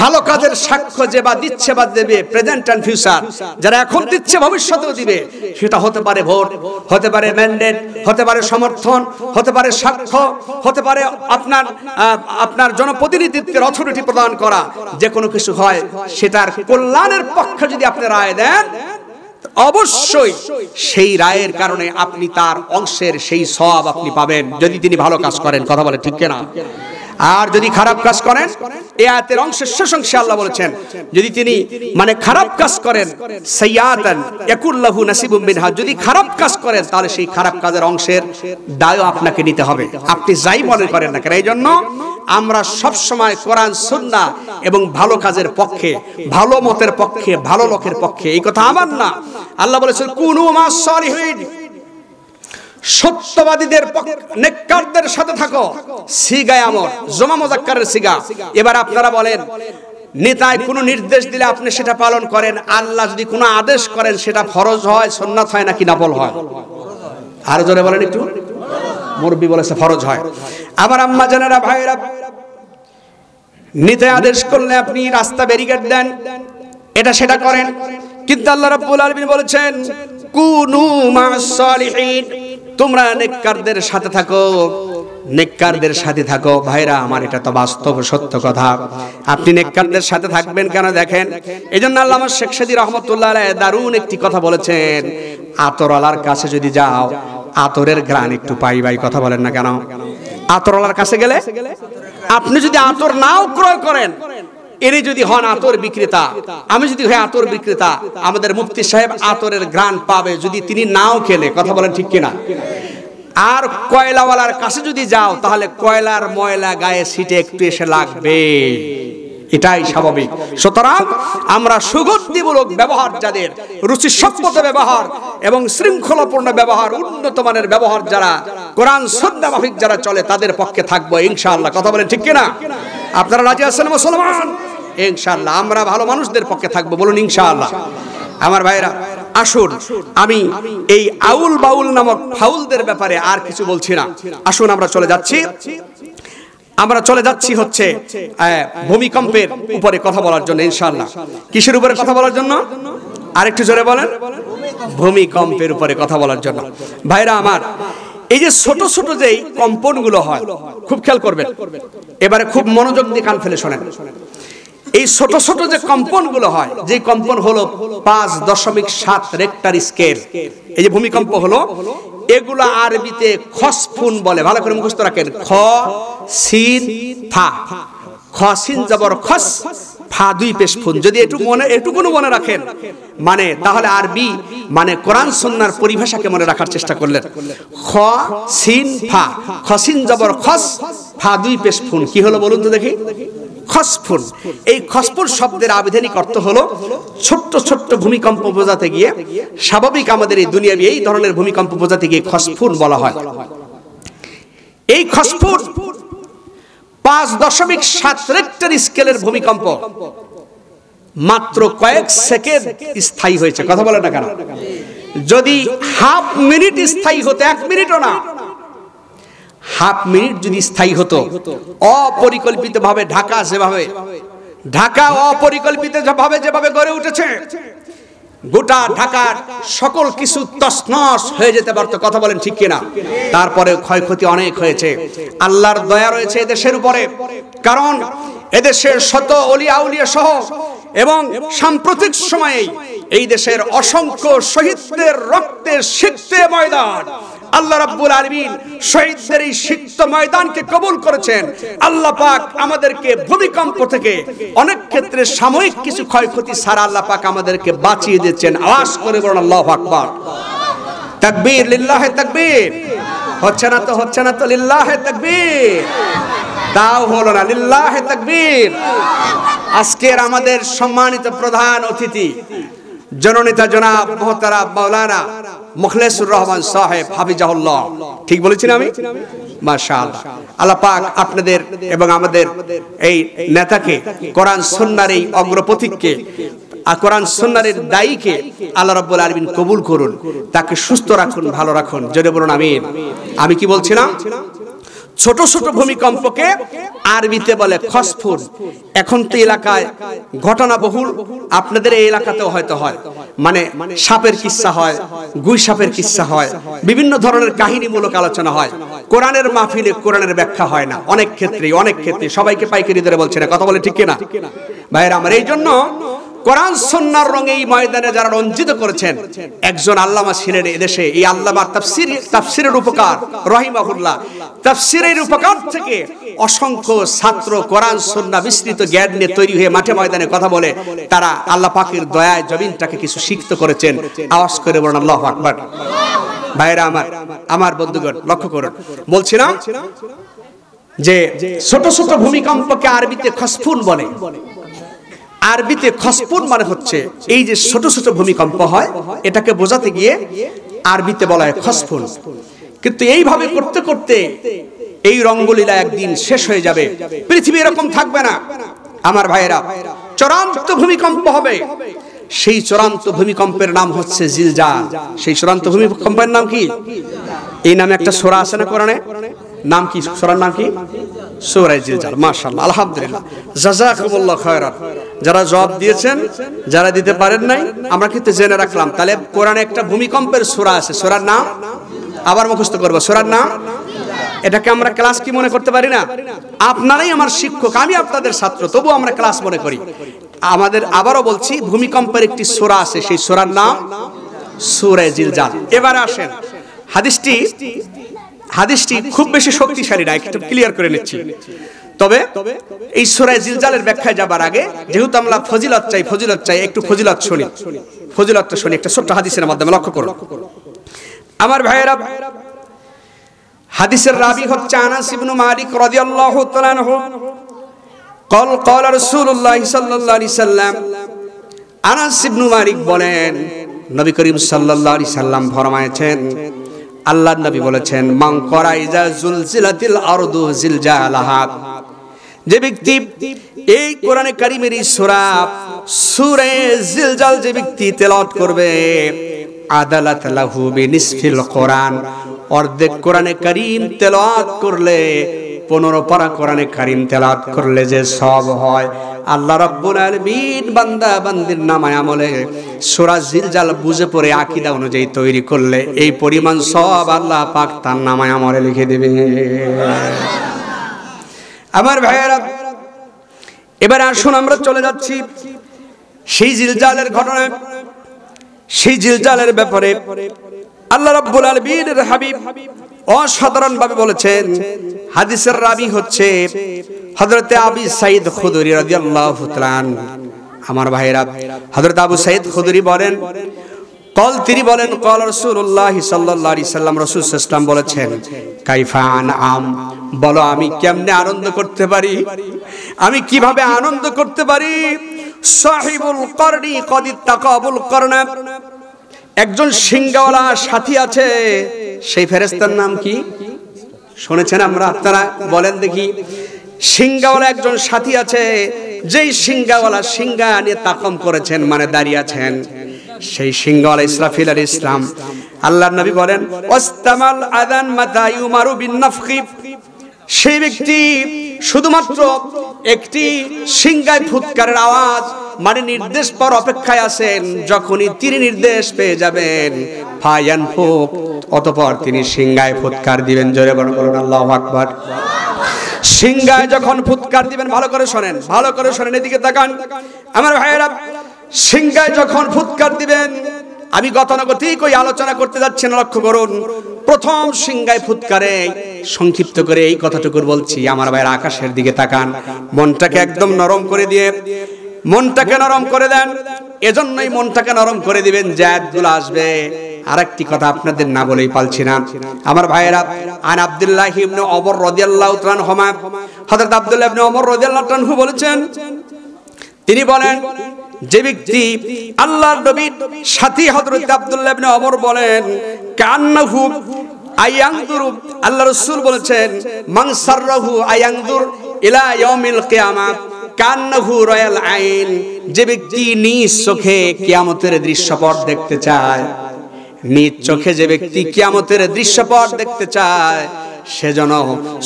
ভালো কাজের সাক্ষ্য যে বা দিচ্ছে বা দেবে, প্রেজেন্ট এন্ড ফিউচার, যারা এখন দিচ্ছে ভবিষ্যতেও দিবে, সেটা হতে পারে ভোট, হতে পারে ম্যান্ডেট, হতে পারে সমর্থন, হতে পারে সাক্ষ্য, হতে পারে আপনার জনপ্রতিনিধিত্বের অথরিটি প্রদান করা, যে কোনো কিছু হয় সেটার কল্যাণের পক্ষে যদি আপনি রায় দেন, অবশ্যই সেই রায়ের কারণে আপনি তার অংশের সেই সওয়াব আপনি পাবেন, যদি তিনি ভালো কাজ করেন, কথা বলে ঠিক কিনা? আর যদি খারাপ কাজ করেন, এই আয়াতের অংশের শেষ অংশে আল্লাহ বলেছেন যদি তিনি খারাপ কাজ করেন, সাইয়াতান ইয়াকুল্লাহু নাসিবুম মিনহা, যদি খারাপ কাজ করেন তাহলে সেই খারাপ কাজের অংশের দায়ও আপনাকে নিতে হবে, আপনি যাই মনে করেন না কেন। এই জন্য আমরা সব সময় কোরআন সুন্নাহ এবং ভালো কাজের পক্ষে, ভালো মতের পক্ষে, ভালো লোকের পক্ষে। এই কথা আমার না, আল্লাহ বলেছেন কুনু মাস সালিহিন, সত্যবাদীদের নেককারদের সাথে থাকো। সিগায় আমর, জমা মুযাক্কারের সিগা। এবার আপনারা বলেন, নেতায় কোনো নির্দেশ দিলে আপনি সেটা পালন করেন, আল্লাহ যদি কোনো আদেশ করেন সেটা ফরজ হয়, সুন্নাত হয় নাকি নফল হয়? আর জোরে বলেন একটু। মুরব্বি বলেছে ফরজ হয়। আমার আম্মা জানেরা, ভাইরা, নেতায় আদেশ করলে আপনি রাস্তা ব্যারিকেড দেন, এটা সেটা করেন, কিন্তু আল্লাহ রাব্বুল আলামিন বলেছেন কুনু মাস সালিহিন, তোমরা নেককারদের সাথে থাকো, নেককারদের সাথে থাকো। ভাইরা আমার, এটা তো বাস্তব সত্য কথা। আপনি নেককারদের সাথে থাকবেন কেন দেখেন, এজন্য আল্লামা শেখ সাদী রাহমাতুল্লাহ আলাইহি দারুণ একটি কথা বলেছেন, আতরওয়ালার কাছে যদি যাও, আতরের ঘ্রাণ একটু পাই ভাই, কথা বলেন না কেন? আতরওয়ালার কাছে গেলে আপনি যদি আতর নাও ক্রয় করেন, এর যদি হন আতর বিক্রেতা, আমি যদি হই আতর বিক্রেতা, আমাদের মুফতি সাহেব আতরের ঘ্রাণ পাবে যদি তিনি নাও খেলে, কথা বলেন ঠিক কিনা? আর কয়লাওয়ালার কাছে যদি যাও, তাহলে কয়লার ময়লা গায়ে সিটে একটু এসে লাগবে, এটাই স্বাভাবিক। সুতরাং আমরা সুগন্ধিমূলক ব্যবহার, যাদের রুচিসম্মত ব্যবহার এবং শৃঙ্খলাপূর্ণ ব্যবহার, উন্নত মানের ব্যবহার, যারা কোরআন সুন্নাহ মাফিক যারা চলে, তাদের পক্ষে থাকবো ইনশাআল্লাহ, কথা বলেন ঠিক কিনা? আপনারা রাজি আছেন মুসলমান? ইনশাআল্লাহ আমরা ভালো মানুষদের পক্ষে থাকবো, বলুন ইনশাআল্লাহ। আমার ভাইরা, আসুন আমি এই আউল বাউল নামক ফাউলদের ব্যাপারে আর কিছু বলছি না, আসুন আমরা চলে যাচ্ছি হচ্ছে ভূমিকম্পের উপরে কথা বলার জন্য ইনশাআল্লাহ। কিসের উপরে কথা বলার জন্য? আরেকটু জোরে বলেন। ভূমিকম্পের উপরে কথা বলার জন্য। ভাইরা আমার, এই যে ছোট ছোট যে কম্পনগুলো হয়, খুব খেয়াল করবেন, এবারে খুব মনোযোগ দিয়ে কান ফেলে শোনেন। এই ছোট ছোট যে কম্পনগুলো হয়, যে কম্পন হলো 5.7 রেক্টার স্কেল, এই যে ভূমিকম্প হলো, এগুলা আরবিতে খসফুন বলে। ভালো করে মুখস্থ রাখেন, খ সিন ফা, খ সিন জবর খস, ফা দুই পেশ ফুন। যদি এটুকুনো মনে রাখেন মানে, তাহলে আরবি মানে কোরআন সুন্নাহর পরিভাষাকে মনে রাখার চেষ্টা করলেন। খ সিন ফা, খসিন জবর খস, ফা দুই পেশ ফুন। কি হলো বলুন তো দেখি? খসফুন। এই খসফুন শব্দের আবিধানিক অর্থ হলো ছোট্ট ছোট্ট ভূমিকম্প বোঝাতে গিয়ে, স্বাভাবিক আমাদের এই দুনিয়াবি এই ধরনের ভূমিকম্প বোঝাতে গিয়ে খসফুন বলা হয়। এই খসফুন 5.7 রেক্টার স্কেলের ভূমিকম্প মাত্র কয়েক সেকেন্ড স্থায়ী হয়েছে। কথা বলে না কেন? যদি হাফ মিনিট স্থায়ী হতো, 1 মিনিটও না, হাফ মিনিট যদি স্থায়ী হতো, অপরিকল্পিত ভাবে ঢাকা অপরিকল্পিত ভাবে যেভাবে গড়ে উঠেছে, গোটা ঢাকার সকল কিছু তছনছ হয়ে যেতে পারতো। কথা বলেন ঠিক কিনা? তারপরে ক্ষয়ক্ষতি অনেক হয়েছে। আল্লাহর দয়া রয়েছে এদেশের উপরে, কারণ এদেশের শত ওলিয়া আউলিয়া সহ এবং সাম্প্রতিক সময়ে এই দেশের অসংখ্য শহীদদের রক্তের সিক্ত ময়দান, আল্লাহ রাব্বুল আলামিন শহীদদের এই সিক্ত ময়দানকে কবুল করেছেন। আল্লাহ পাক আমাদেরকে ভূমিকম্প থেকে অনেক ক্ষেত্রে সাময়িক কিছু ক্ষয়ক্ষতি ছাড়া আল্লাহ পাক আমাদেরকে বাঁচিয়ে দিয়েছেন। আওয়াজ করে বলুন আল্লাহু আকবার। তাকবীর, লিল্লাহি তাকবীর। হচ্ছে না তো লিল্লাহি তাকবীর। তাও হলো না, লিল্লাহি তাকবীর। আজকের আমাদের সম্মানিত প্রধান অতিথি জননেতা জনাব মুহতারাম মাওলানা মুখলেসুর রহমান সাহেব হাফিজাহুল্লাহ, ঠিক বলেছি না আমি? মাশাআল্লাহ। আল্লাহ পাক আপনাদের এবং আমাদের এই নেতাকে, কোরআন সুন্নাহর এই অগ্রপথিককে, কোরআন সুন্নাহর দায়ীকে আল্লাহ রাব্বুল আলামিন কবুল করুন, তাকে সুস্থ রাখুন, ভালো রাখুন। জোরে বলুন আমিন। আমি কি বলছিলাম? ছোট ছোট ভূমিকম্পকে আরবিতে বলে খসফুন। এখন তো এলাকায় ঘটনা বহুল, আপনাদের এই এলাকাতেও হয়তো হয়, মানে সাপের কিস্সা হয়, গুই সাপের কিস্সা হয়, বিভিন্ন ধরনের কাহিনীমূলক আলোচনা হয়। কোরআনের মাহফিলে কোরআনের ব্যাখ্যা হয় না অনেক ক্ষেত্রে। সবাইকে পাইকারি দরে বলছে না, কথা বলে ঠিক কিনা ভাইরা আমার? এই জন্য কোরআন সুন্নাহর রঙে এই ময়দানে যারা রঞ্জিত করেছেন, একজন আল্লামা ছিলেন এদেশে, এই আল্লামা তাফসিরের উপকার রহিমাহুল্লাহ, তাফসিরের উপকার থেকে অসংখ্য ছাত্র কোরআন সুন্নাহ বিস্তৃত জ্ঞান নিয়ে তৈরি হয়ে মাঠে ময়দানে কথা বলে, তারা আল্লাহ পাকের দয়ায় জমিনটাকে কিছু শিক্ষিত করেছেন। আওয়াজ করে বলুন আল্লাহু আকবার। ভাইরা আমার বন্ধুগণ লক্ষ্য করুন, বলছিলাম যে ছোট ছোট ভূমিকম্পকে আরবিতে খসফুন বলে। আরবিতে খসফুন মানে হচ্ছে এই যে ছোট ছোট ভূমিকম্প হয়, এটাকে বোঝাতে গিয়ে আরবিতে বলা হয় খসফুন। কিন্তু এইভাবে করতে করতে এই রঙ্গলীলা একদিন শেষ হয়ে যাবে, পৃথিবী এরকম থাকবে না আমার ভাইয়েরা। চূড়ান্ত ভূমিকম্প হবে। সেই চূড়ান্ত ভূমিকম্পের নাম হচ্ছে জিলজাল। সেই চূড়ান্ত ভূমিকম্পের নাম কি? এই নামে একটা সূরা আছে না কোরআনে? নাম কি? সূরার নাম কি? সূরা জিলজাল। মাশাআল্লাহ, আলহামদুলিল্লাহ, জাযাকুমুল্লাহ খায়রান। যারা জবাব দিয়েছেন, যারা দিতে পারেন নাই, আমরা কিন্তু জেনে রাখলাম। তাহলে কোরআনে একটা ভূমিকম্পের সূরা আছে, সূরার নাম আবার মুখস্থ করব। সূরার নাম, এটাকে আমরা ক্লাস কি মনে করতে পারি না? আপনারাই আমার শিক্ষক, আমি আপনাদের ছাত্র, তবু আমরা ক্লাস মনে করি। আমাদের আবারও বলছি, ভূমিকম্পের একটি সূরা আছে, সেই সূরার নাম সূরা জিলজাল। এবারে আসেন, হাদিসটি খুব বেশি শক্তিশালী না, একটু ক্লিয়ার করে নিচ্ছি। তবে এই সূরা জিলজালের ব্যাখ্যায় যাবার আগে, যেহেতু আমরা ফজিলত চাই, একটু ফজিলতটা শুনি একটা ছোট্ট হাদিসের মাধ্যমে। লক্ষ্য করুন আমার ভাইয়েরা, হাদিসের রাবী হচ্ছে আনাস ইবনে মালিক রাদিয়াল্লাহু তাআলা আনহু। قال رسول الله সাল্লাল্লাহু আলাইহি সাল্লাম, আনাস ইবনে মালিক বলেন, নবী করিম সাল্লাল্লাহু আলাইহি সাল্লাম ফরমায়েছেন, আল্লাহর নবী বলেছেন, মান করা ইজা জুলজিলাতিল আরদু জিলজালাহা, যে ব্যক্তি এই কোরআনে কারীমের এই সূরা জিলজাল যে ব্যক্তি তেলাওয়াত করবে, আদালাত লাহু বিনিসফিল কোরআন, অর্ধেক কোরআনে কারীম তেলাওয়াত করলে, 15 পারা কোরআনে কারীম তেলাওয়াত করলে যে সওয়াব হয়, আল্লাহ রাব্বুল আলামিন বান্দা বান্দির নামায় আমলে সূরা জিলজাল বুঝে পড়ে আকীদা অনুযায়ী তৈরি করলে এই পরিমাণ সওয়াব আল্লাহ পাক তার নামায় আমলে লিখে দেবে। আমার ভাইয়েরা, এবার আসুন আমরা চলে যাচ্ছি সেই জিলজালের ঘটনায়। সেই জিলজালের ব্যাপারে আল্লাহ রাব্বুল আলামিনের হাবিব অসাধারণ ভাবে বলেছেন। হাদিসের রাবি হচ্ছে হযরত আবু সাঈদ খুদরি রাদিয়াল্লাহু তাআলা। আমার ভাইরা, হযরত আবু সাঈদ খুদরি বলেন, তিনি বলেন ক্বাল রাসূলুল্লাহ সাল্লাল্লাহু আলাইহি সাল্লাম, রাসূল সাল্লাল্লাহু আলাইহি সাল্লাম বলেছেন, কাইফা আনআম, বলো আমি কেমনে আনন্দ করতে পারি, আমি কিভাবে আনন্দ করতে পারি। সাহিবুল করনি কদ ইত্তাকাবুল করনা, একজন সিংহওয়ালা সাথী আছে, সেই ফেরেশতার নাম কি শুনেছেন আমরা? আপনারা বলেন দেখি। সিংহওয়ালা একজন সাথী আছে, যেই সিংহওয়ালা সিংহা নিয়ে তাকম করেছেন, মানে দাঁড়িয়ে আছেন, সেই সিংহওয়ালা ইসরাফিল আলাইহিস সালাম। আল্লাহর নবী বলেন, ওয়াস্তামাল আযান মাতা ইউমারু বিন নাফখি, সেই ব্যক্তি শুধুমাত্র একটি সিংহায় ফুৎকারের আওয়াজ মানে নির্দেশ পর অপেক্ষায় আছেন, যখনই তিনি নির্দেশ পেয়ে যাবেন ফায়ানফুক, অতঃপর তিনি সিংহায় ফুৎকার দিবেন। জোরে বলুন আল্লাহু আকবার। সিংহায় যখন ফুৎকার দিবেন, ভালো করে শোনেন, ভালো করে শোনেন, এদিকে তাকান আমার ভাইয়েরা। সিংহায় যখন ফুৎকার দিবেন, আমি গতানুগতিক ওই আলোচনা করতে যাচ্ছি না, লক্ষ্য করুন। প্রথম সিংহায় ফুৎকারে সংক্ষিপ্ত করে এই কথাটুকু বলছি, আমার ভাইয়েরা আকাশের দিকে তাকান, মনটাকে একদম নরম করে দিয়ে, মনটাকে নরম করে দেন। এজন্যই মনটাকে নরম করে দিবেন, জায়াতগুলো আসবে। আরেকটি কথা আপনাদের না বলেই পারছি না আমার ভাইয়েরা। আন আব্দুল্লাহ ইবনে ওমর রাদিয়াল্লাহু তাআলা আনহুমা, হযরত আব্দুল্লাহ ইবনে ওমর রাদিয়াল্লাহু তাআলা আনহু বলেছেন, তিনি বলেন, যে ব্যক্তি আল্লাহর নবীর সাথী হযরত আব্দুল্লাহ ইবনে ওমর বলেন, কান্নাহু আয়ানদুরু, আল্লাহ রাসূল বলেছেন, মান সাররাহু আয়ানদুর ইলা ইয়াউমিল কিয়ামাহ কান্নাহু রায়াল আইন, যে ব্যক্তি নিজ চোখে কিয়ামতের দৃশ্যপট দেখতে চায়, নিজ চোখে যে ব্যক্তি কিয়ামতের দৃশ্যপট দেখতে চায়, সেজন্য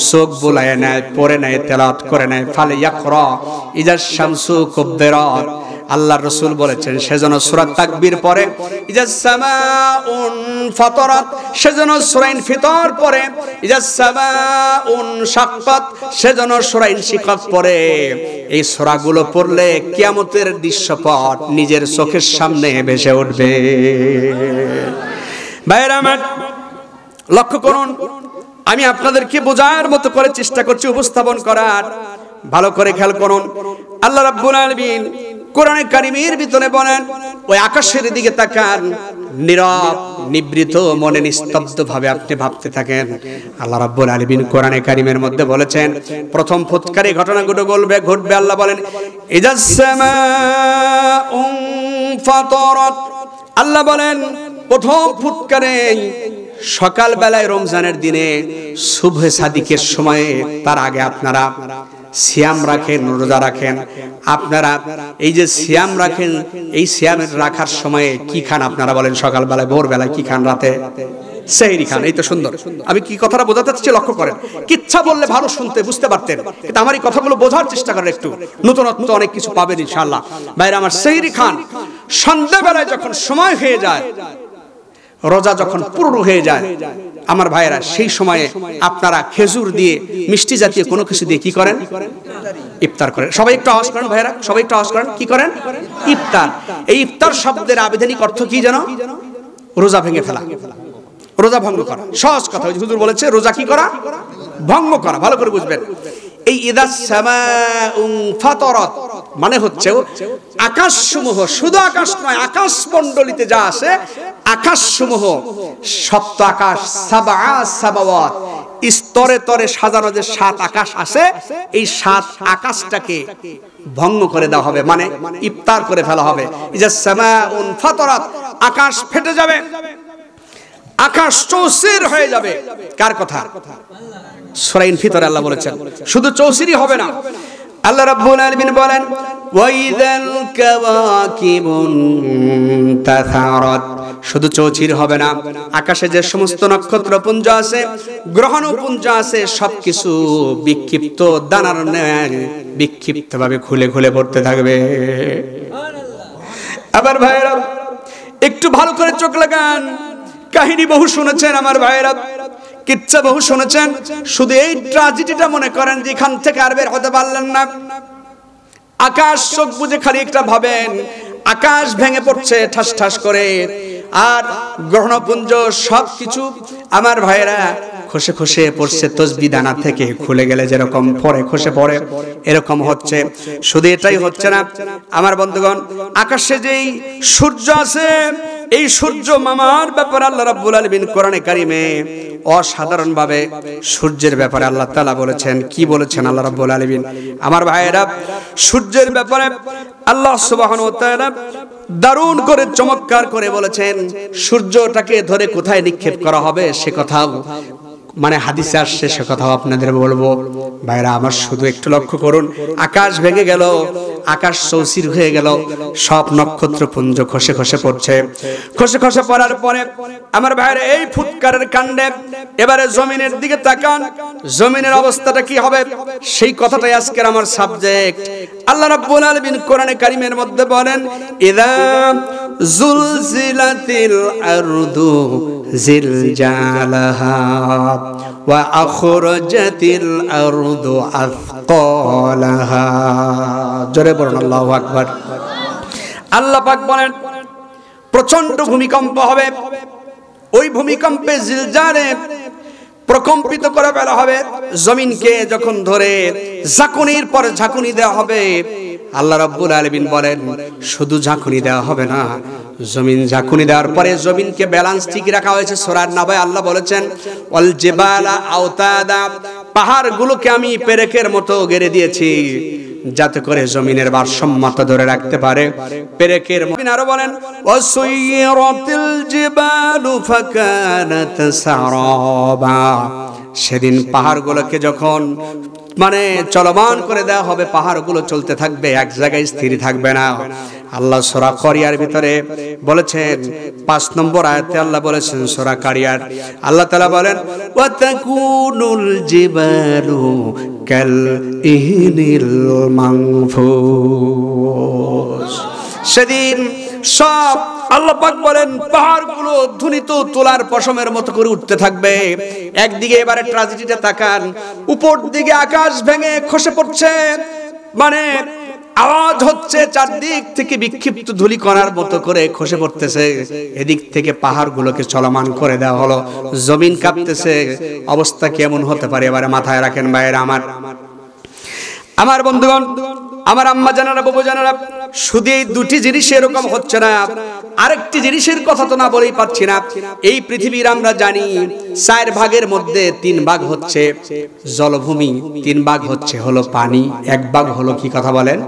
চোখ বুলায় নেয়, পড়ে নেয়, তেলাওয়াত করে নেয়, ফালে ইয়াকরা ইজা শামসু কুববিরাত। আল্লাহর রাসূল বলেছেন, সেজন্য সূরা তাকবীর পড়ে, ইজা সামাউন ফাতারাত, সেজন্য সূরা ইনফিতার পড়ে, ইজা সামাউন শাক্কাত, সেজন্য সূরা ইনশিকাক পড়ে। এই সূরাগুলো পড়লে কিয়ামতের দৃশ্যপট নিজের চোখের সামনে ভেসে উঠবে। ভাইরা আমার, লক্ষ্য করুন, আমি আপনাদেরকে বোঝার মতো করে চেষ্টা করছি উপস্থাপন করার, ভালো করে খেয়াল করুন। আল্লাহ রাব্বুল আলামিন কোরআনে কারীমের ভিতরে বলেন, ওই আকাশের দিকে তাকান, নীরব নিবৃত মনে নিস্তব্ধ ভাবে আপনি ভাবতে থাকেন। আল্লাহ রাব্বুল আলামিন কোরআনে কারীমের মধ্যে বলেছেন, প্রথম ফুৎকারে ঘটনাগুলো ঘটবে। আল্লাহ বলেন, ইজাস সামাউন ফাতারাত, আল্লাহ বলেন প্রথম ফুৎকারে সকাল বেলায় রমজানের দিনে সুবহে সাদিকের সময়ে, তার আগে আপনারা সিয়াম রাখেন, রোজা রাখেন। আপনারা এই যে সিয়াম রাখেন, এই সিয়ামের রাখার সময়ে কি খান আপনারা বলেন? সকাল বেলায়, ভোর বেলায় কি খান? রাতে সেহরি খান। এই তো সুন্দর। আমি কি কথাটা বোঝাতে চাচ্ছি লক্ষ্য করেন। কিচ্ছা বললে ভালো শুনতে বুঝতে পারতেন, কিন্তু আমার এই কথাগুলো বোঝার চেষ্টা করেন একটু, নতুনত্ব অনেক কিছু পাবেন ইনশাআল্লাহ। ভাইরা আমার, সেহরি খান। সন্ধ্যাবেলায় যখন সময় হয়ে যায়, রোজা যখন পূর্ণ হয়ে যায়, আমার ভাইয়েরা, সেই সময়ে আপনারা খেজুর দিয়ে, মিষ্টি জাতীয় কোনো কিছু দিয়ে কি করেন? ইফতার করেন। সবাই একটু আওয়াজ করেন ভাইয়েরা, সবাই একটু আওয়াজ করেন। কি করেন? ইফতার। এই ইফতার শব্দের আবেদনিক অর্থ কি জানো? রোজা ভেঙে ফেলা, রোজা ভঙ্গ করা। সহজ কথা, হুজুর বলেছে রোজা কি করা? ভঙ্গ করা। ভালো করে বুঝবেন। এই ইদাস সামাউন ফাতারাত মানে হচ্ছে আকাশসমূহ, শুধু আকাশ নয়, আকাশ মণ্ডলীতে যা আছে, আকাশসমূহ, সপ্ত আকাশ, সাবআ সামাওয়াত, স্তরে তরে সাজানো যে 7 আকাশ আছে, এই 7 আকাশটাকে ভঙ্গ করে দেওয়া হবে, মানে ইফতার করে ফেলা হবে। ইজাস সামাউন ফাতারাত, আকাশ ফেটে যাবে, আকাশ চৌচির হয়ে যাবে। কার কথা? সূরা ইনফিতারে আল্লাহ বলেছেন। শুধু চৌচিরই হবে না, আল্লাহ রাব্বুল আলামিন বলেন, ওয়াইযাল কাওয়াকিবুন তাসারাত, শুধু চৌচির হবে না, আকাশে যে সমস্ত নক্ষত্রপুঞ্জ আছে, গ্রহণপুঞ্জ আছে, সবকিছু বিক্ষিপ্ত দানার ন্যায় বিক্ষিপ্তভাবে খুলে খুলে পড়তে থাকবে। আবার ভাইরা একটু ভালো করে চোখ লাগান, কাহিনী বহু শুনেছেন আমার ভাইরা, কিচ্ছা বহু শুনেছেন, শুধু এই ট্র্যাজেডিটা মনে করেন যে এখান থেকে আর বের হতে পারলেন না। আকাশ চোখ বুঝে খালি একটা ভাবেন, আকাশ ভেঙে পড়ছে ঠাস ঠাস করে, আর গ্রহণপুঞ্জ সবকিছু আমার ভাইরা খসে খসে পড়ছে, তসবি দানা থেকে খুলে গেলে যেরকম পরে খসে পড়ে এরকম হচ্ছে। শুধু এটাই হচ্ছে না আমার বন্ধুগণ, আকাশে যেই সূর্য আছে, এই সূর্য মামার ব্যাপারে আল্লাহ রাব্বুল আলামিন কোরআনে কারিমে অসাধারণ ভাবে সূর্যের ব্যাপারে আল্লাহ তাআলা বলেছেন। কি বলেছেন আল্লাহ রাব্বুল আলামিন? আমার ভাইয়েরা, সূর্যের ব্যাপারে আল্লাহ সুবহানাহু ওয়া তাআলা দারুণ করে চমৎকার করে বলেছেন। সূর্যটাকে ধরে কোথায় নিক্ষেপ করা হবে সে কথাও মানে হাদিসে আসছে, সে কথাও আপনাদের বলবো। ভাইরা আমার, শুধু একটু লক্ষ্য করুন, আকাশ ভেঙে গেল, আকাশ চৌচির হয়ে গেল, সব নক্ষত্রপুঞ্জ খসে খসে পড়ছে। খসে খসে পড়ার পরে আমার ভাইরা এই ফুৎকারের কাণ্ডে এবারে জমিনের দিকে তাকান, জমিনের অবস্থাটা কি হবে সেই কথাটাই আজকের আমার সাবজেক্ট। আল্লাহ রাব্বুল আলামিন কোরআনে কারীমের মধ্যে বলেন, ইযা জুলজিলাতিল আরদু জিলজালাহা ওয়া আখরাজাতিল আরদু আথকালাহা। জোরে বলুন আল্লাহু আকবার। আল্লাহ পাক বলেন প্রচন্ড ভূমিকম্প হবে, ওই ভূমিকম্পে জিলজালে প্রকম্পিত করে ফেলা হবে জমিনকে। যখন ধরে ঝাঁকুনির পর ঝাঁকুনি দেওয়া হবে, আল্লাহ রাব্বুল আলামিন বলেন শুধু ঝাঁকুনি দেওয়া হবে না, জমিন ঝাঁকুনি দেওয়ার পরে জমিনকে ব্যালেন্স ঠিক রাখা হয়েছে। সূরা নাবায় আল্লাহ বলেছেন, ওয়াল জিবালা আওতাদা, পাহাড়গুলোকে আমি পেরেকের মতো গেড়ে দিয়েছি যাতে করে জমিনের ভারসাম্যতা ধরে রাখতে পারে। পেরেকের মতো আরো বলেন, ওয়াসুইরাতিল জিবালু ফাকানাত সারাবা, সেদিন পাহাড়গুলোকে যখন মানে চলমান করে দেওয়া হবে, পাহাড়গুলো চলতে থাকবে, এক জায়গায় স্থির থাকবে না। আল্লাহ সূরা কারিয়ার ভিতরে বলেছেন 5 নম্বর আয়াতে আল্লাহ বলেছেন, সূরা কারিয়ার আল্লাহ তাআলা বলেন, ওয়া তাকুনুল জিবালু কাল ইহনিল মানফুস, সেদিন সব আল্লাহ পাক বলেন পাহাড়গুলো ধ্বনিত তোলার পশমের মতো করে উঠতে থাকবে। একদিকে এবারে ট্র্যাজেডিটা তাকান, উপর দিকে আকাশ ভেঙে খসে পড়ছে, মানে আওয়াজ হচ্ছে, চারদিক থেকে বিক্ষিপ্ত ধূলিকণার মতো করে খসে পড়তেছে। এদিক থেকে পাহাড়গুলোকে চলমান করে দেওয়া হলো, জমিন কাঁপতেছে। অবস্থা কেমন হতে পারে এবারে মাথায় রাখেন ভাইয়েরা আমার বন্ধুগণ, আমার আম্মা জানারা, বাবু জানারা, শুধু এই দুটি জিনিস এরকম হচ্ছে না, আরেকটি জিনিসের কথা তো না বলেই পাচ্ছি না। এই পৃথিবীর আমরা জানি 4 ভাগের মধ্যে 3 ভাগ হচ্ছে জলভূমি, 3 ভাগ হচ্ছে হলো পানি, 1 ভাগ হলো কি কথা বলেন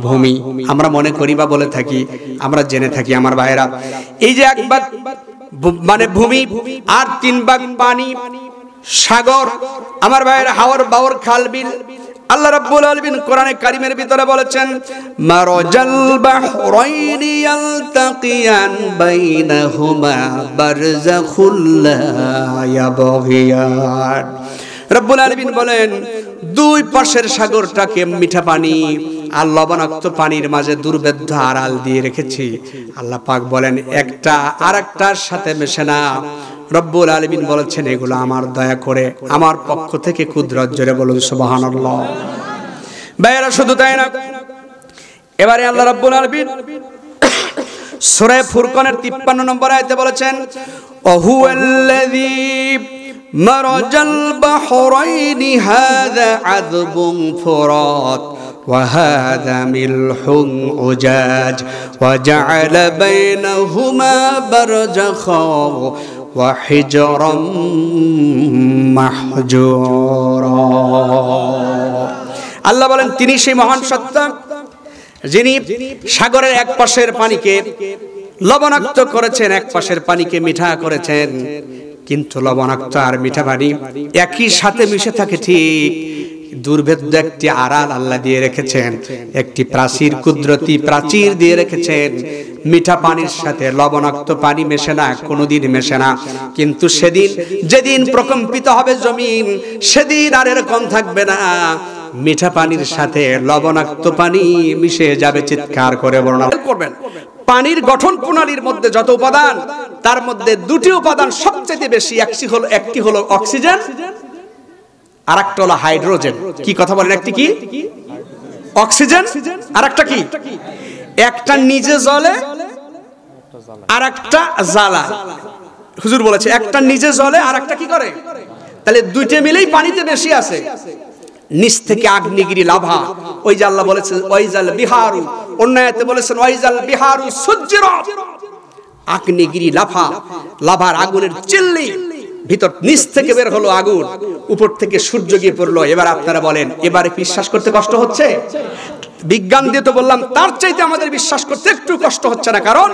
ভূমি। আমরা মনে করি বা বলে থাকি, আমরা জেনে থাকি আমার ভাইরা, এই যে 1 ভাগ মানে ভূমি আর 3 ভাগ পানি, সাগর আমার ভাইরা, হাওর বাওর খাল বিল। আল্লাহ রাব্বুল আলামিন কোরআনে কারীমের ভিতরে বলেছেন, মারাজাল বাহরাইনি ইয়ালতাকিয়ান বাইনাহুমা বারযাখুল লা ইয়াবগিয়ান। রাব্বুল আলামিন বলেন 2 পাশের সাগরটাকে মিঠা পানি আর লবণাক্ত পানির মাঝে দুর্ভেদ্য আড়াল দিয়ে রেখেছি। আল্লাহ পাক বলেন একটা আরেকটার সাথে মেশে না। রব্বুল আলামিন বলেছেন এগুলো আমার দয়া করে, আমার পক্ষ থেকে কুদরত। জোরে বলুন সুবহানাল্লাহ। ভাইরা শুধু তাই না, এবারে আল্লাহ রাব্বুল আলামিন সূরা ফুরকানের 53 নম্বর আয়াতে বলেছেন, ওয়াহুয়াল্লাযী মারাজাল বাহরাইনি হাযা আযবুন ফুরাত ওয়া হাযা মিলহুন উজাজ ওয়া জাআলা বাইনাহুমা বারযাখা ওয়া হিজরাম মাহজুরা। আল্লাহ বলেন তিনি সেই মহান সত্তা যিনি সাগরের এক পাশের পানিকে লবণাক্ত করেছেন, এক পাশের পানিকে মিঠা করেছেন। কিন্তু লবণাক্ত আর মিঠা পানি একই সাথে মিশে থাকে ঠিক, দুর্ভেদ্য একটি আড়াল আল্লাহ দিয়ে রেখেছেন, একটি প্রাচীর, কুদরতি প্রাচীর দিয়ে রেখেছেন। মিঠা পানির সাথে লবণাক্ত পানি মেশে না, কোনোদিন মেশে না। কিন্তু সেদিন যেদিন প্রকম্পিত হবে জমিন, সেদিন আর এরকম থাকবে না। মিঠা পানির সাথে লবণাক্ত পানি মিশে যাবে, চিৎকার করে বর্ণনা করবেন। পানির গঠন প্রণালীর মধ্যে যত উপাদান, তার মধ্যে দুটি উপাদান সবচেয়ে বেশি। একটি হলো অক্সিজেন, আর একটা হলো হাইড্রোজেন। কি কথা বলেন? একটি কি অক্সিজেন, আর একটা কি? একটা নিজে জ্বলে, আর একটা জ্বালা। হুজুর বলেছে একটা নিজে জ্বলে, আর একটা কি করে? তাহলে দুইটা মিলেই পানিতে বেশি আছে। নিচ থেকে আগ্নেয়গিরি লাভা, ওই যে আল্লাহ বলেছেন ওয়াইজাল বিহারু, অন্য আয়াতে বলেছেন ওয়াইজাল বিহারু সুজ্জিরাত। আগ্নেয়গিরি লাভা, লাভার আগুনের চিল্লি, ভিতর নিচ থেকে বের হলো আগুন, উপর থেকে সূর্য গিয়ে পড়লো। এবার আপনারা বলেন, এবারে বিশ্বাস করতে কষ্ট হচ্ছে? বিজ্ঞান দিয়ে তো বললাম, তার চাইতে আমাদের বিশ্বাস করতে একটু কষ্ট হচ্ছে না। কারণ